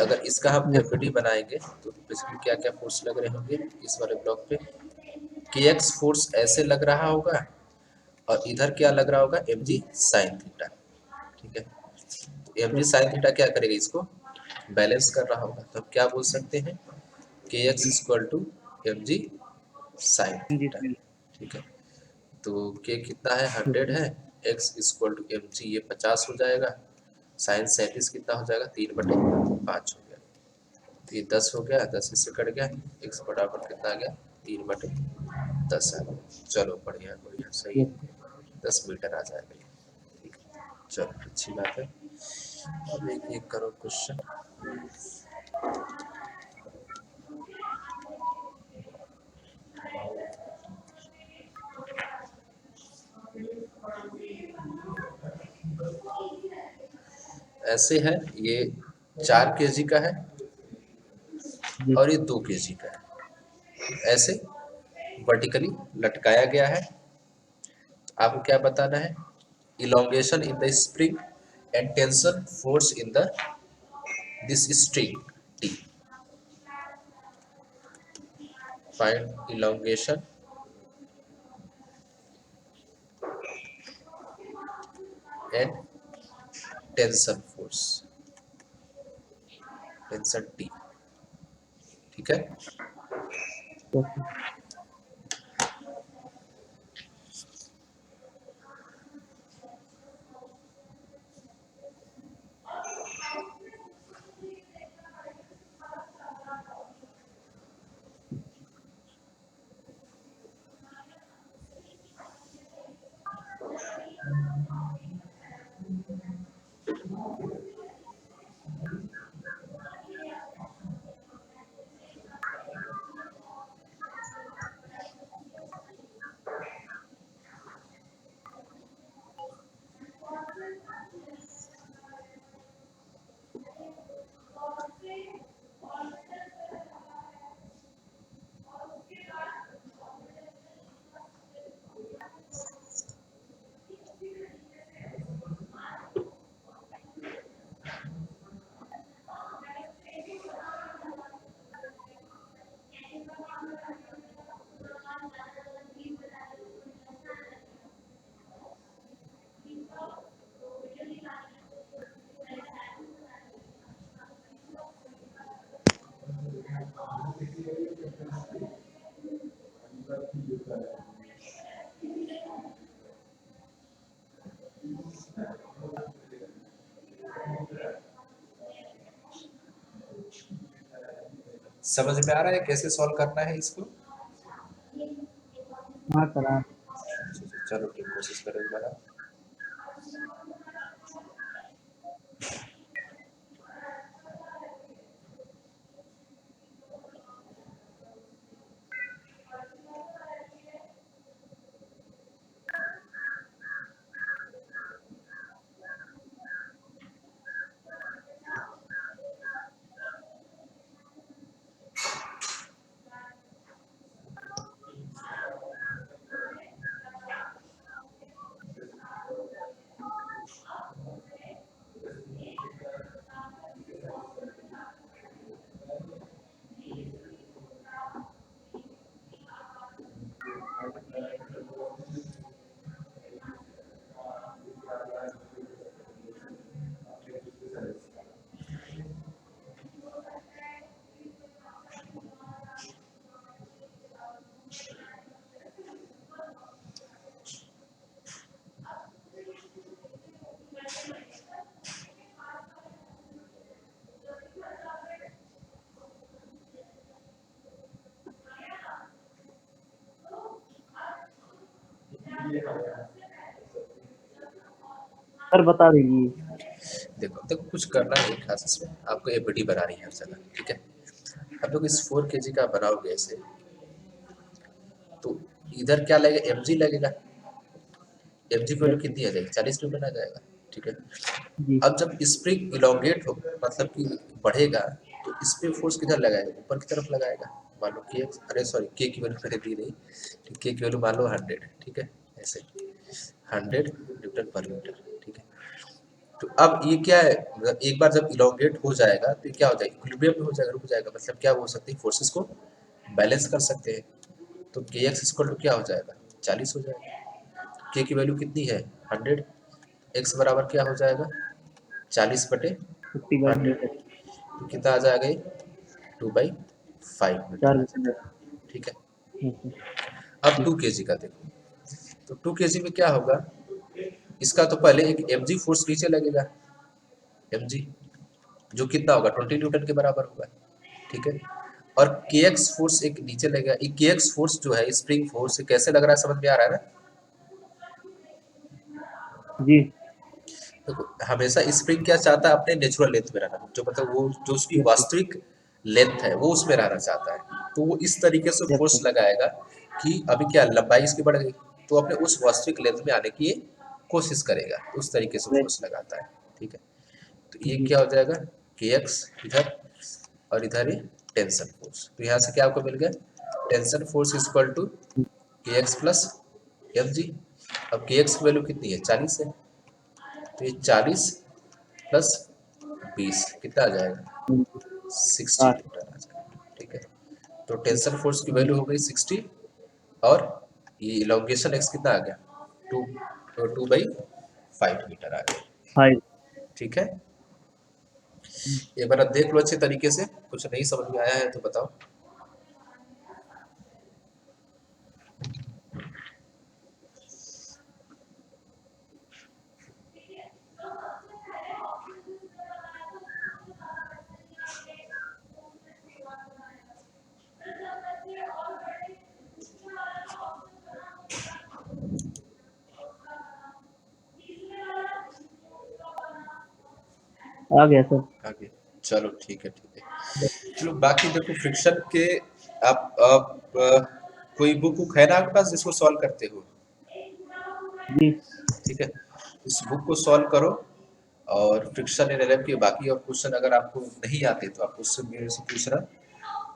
अगर इसका हम यस एफ सर। डी बनाएंगे तो बेसिकली क्या क्या फोर्स लग रहे होंगे इस वाले ब्लॉक पे। के एक्स फोर्स ऐसे लग रहा होगा और इधर क्या लग रहा होगा, एम जी साइन थीटा, ठीक है। तो एम जी साइन थीटा क्या करेगा, इसको बैलेंस कर रहा होगा। तो हम क्या बोल सकते हैं, k x equal to m g sine g theta, sir. ठीक है। तो के कितना है, 100 है। X equal to m g, ये 50 हो जाएगा। साइन 37 कितना हो जाएगा, 3/5 हो गया। तो ये 10 हो गया, 10 इससे कट गया, एक्स बराबर कितना आ गया, 3/10 आ गया। चलो बढ़िया बढ़िया, सही है, 10 मीटर आ जाएगा ये, ठीक है। चलो अच्छी बात है। अब एक एक करो क्वेश्चन। ऐसे है, ये 4 kg का है जी। और ये 2 kg का है। ऐसे वर्टिकली लटकाया गया है। आपको क्या बताना है, elongation in the spring and tension force in the this string T. Find elongation and tension force, tension T. ठीक है, समझ में आ रहा है कैसे सॉल्व करना है इसको? हाँ सर। हाँ। चलो ठीक, कोशिश करो एक बार। सर बता दीजिए। देखो देखो, कुछ करना नहीं खास इसमें, आपको एबीडी बनानी है हर जगह। ठीक है, अब लोग इस 4 केजी का बनाओगे ऐसे, तो इधर क्या लगेगा, एमजी लगेगा। एमजी की वैल्यू कितनी आ जाएगी, 40 न्यूटन आ जाएगा। ठीक है, जी। अब जब स्प्रिंग इलोंगेट हो, मतलब कि बढ़ेगा, तो इस पे फोर्स किधर लगाएगा, ऊपर की तरफ लगाएगा। मान लो के, अरे सॉरी, के की वैल्यू मैंने दी नहीं, के की वैल्यू मान लो 100। ठीक है, ऐसे 100 न्यूटन पर मीटर। ठीक है, तो अब ये क्या है, मतलब एक बार जब इलोंगेट हो जाएगा तो ये क्या हो जाएगा, इक्विलिब्रियम में हो जाएगा, रुक जाएगा। मतलब क्या हो सकती है, फोर्सेस को बैलेंस कर सकते हैं। तो के एक्स इक्वल टू क्या हो जाएगा, 40 हो जाएगा। के की वैल्यू कितनी है, 100। एक्स बराबर क्या हो जाएगा, 40/100। 50/100। तो कितना आ जाएगा ये, 2/5 मीटर 4 आ मीटर। जाएगा। ठीक है, हम्म। अब 2 केजी का देखो, तो 2 केजी में क्या होगा, इसका तो पहले एक mg फोर्स नीचे लगेगा, mg जो कितना होगा, 20 न्यूटन के बराबर होगा। ठीक है, और kx फोर्स एक नीचे लगेगा। ये kx फोर्स जो है स्प्रिंग फोर्स, कैसे लग रहा है, समझ में आ रहा है ना? जी। देखो, हमेशा स्प्रिंग क्या चाहता है, अपने नेचुरल लेंथ में रहना, जो मतलब वो जो उसकी यस सर। वास्तविक लेंथ है वो उसमें रहना चाहता है। तो वो इस तरीके से यस फोर्स सर। लगाएगा कि अभी क्या लंबाई इसकी बढ़ गई, तो अपने उस वास्तविक लेंथ में आने की ये कोशिश करेगा, उस तरीके से करेक्ट। फोर्स लगाता है। ठीक है, तो ये जी। क्या हो जाएगा, के एक्स इधर, और इधर ही टेंशन फोर्स। तो यहाँ से क्या आपको मिल गया, टेंशन फोर्स इक्वल टू के एक्स प्लस एफ जी। अब के एक्स की वैल्यू कितनी है, 40 है, तो ये 40 प्लस 20 कितना आ जाएगा, 60 60। न्यूटन आ जाएगा। ठीक है, तो टेंशन फोर्स की वैल्यू हो गई 60 और ये इलोंगेशन एक्स कितना आ गया 2/5 मीटर आ गया। फाइव। ठीक है, एक बार आप देख लो अच्छे तरीके से, कुछ नहीं समझ में आया है तो बताओ। आ गया सर। आगे चलो ठीक है ठीक है। चलो बाकी देखो फ्रिक्शन के आप कोई बुक है ना आपके पास जिसको सॉल्व करते हो? जी। ठीक है, इस बुक को सॉल्व करो और फ्रिक्शन इन एलएम के बाकी और क्वेश्चन अगर आपको नहीं आते तो आप उससे मेरे से पूछना,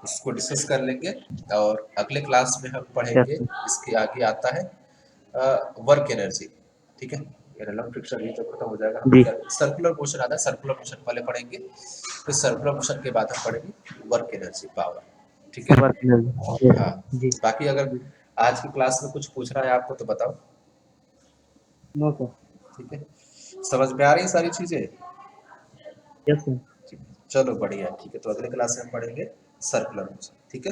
उसको डिस्कस कर लेंगे। और अगले क्लास में हम यस पढ़ेंगे, सर। इसके आगे आता है वर्क एनर्जी। ठीक है, एनालॉग फ्रिक्शन ये तो खत्म हो जाएगा, हम जी। सर्कुलर मोशन आता है, सर्कुलर मोशन पहले पढ़ेंगे, फिर सर्कुलर मोशन के बाद हम पढ़ेंगे वर्क एनर्जी पावर। ठीक है, वर्क एनर्जी। हाँ। जी। बाकी अगर आज की क्लास में कुछ पूछना है आपको तो बताओ। No sir. ठीक है, समझ में आ रही है सारी चीजें? Yes sir. ठीक है, चलो बढ़िया। ठीक है, तो अगले क्लास में हम पढ़ेंगे सर्कुलर मोशन। ठीक है,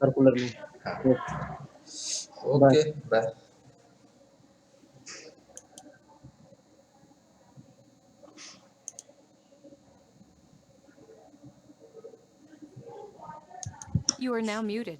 सर्कुलर में। हाँ, yes. Bye. Okay bye. You are now muted.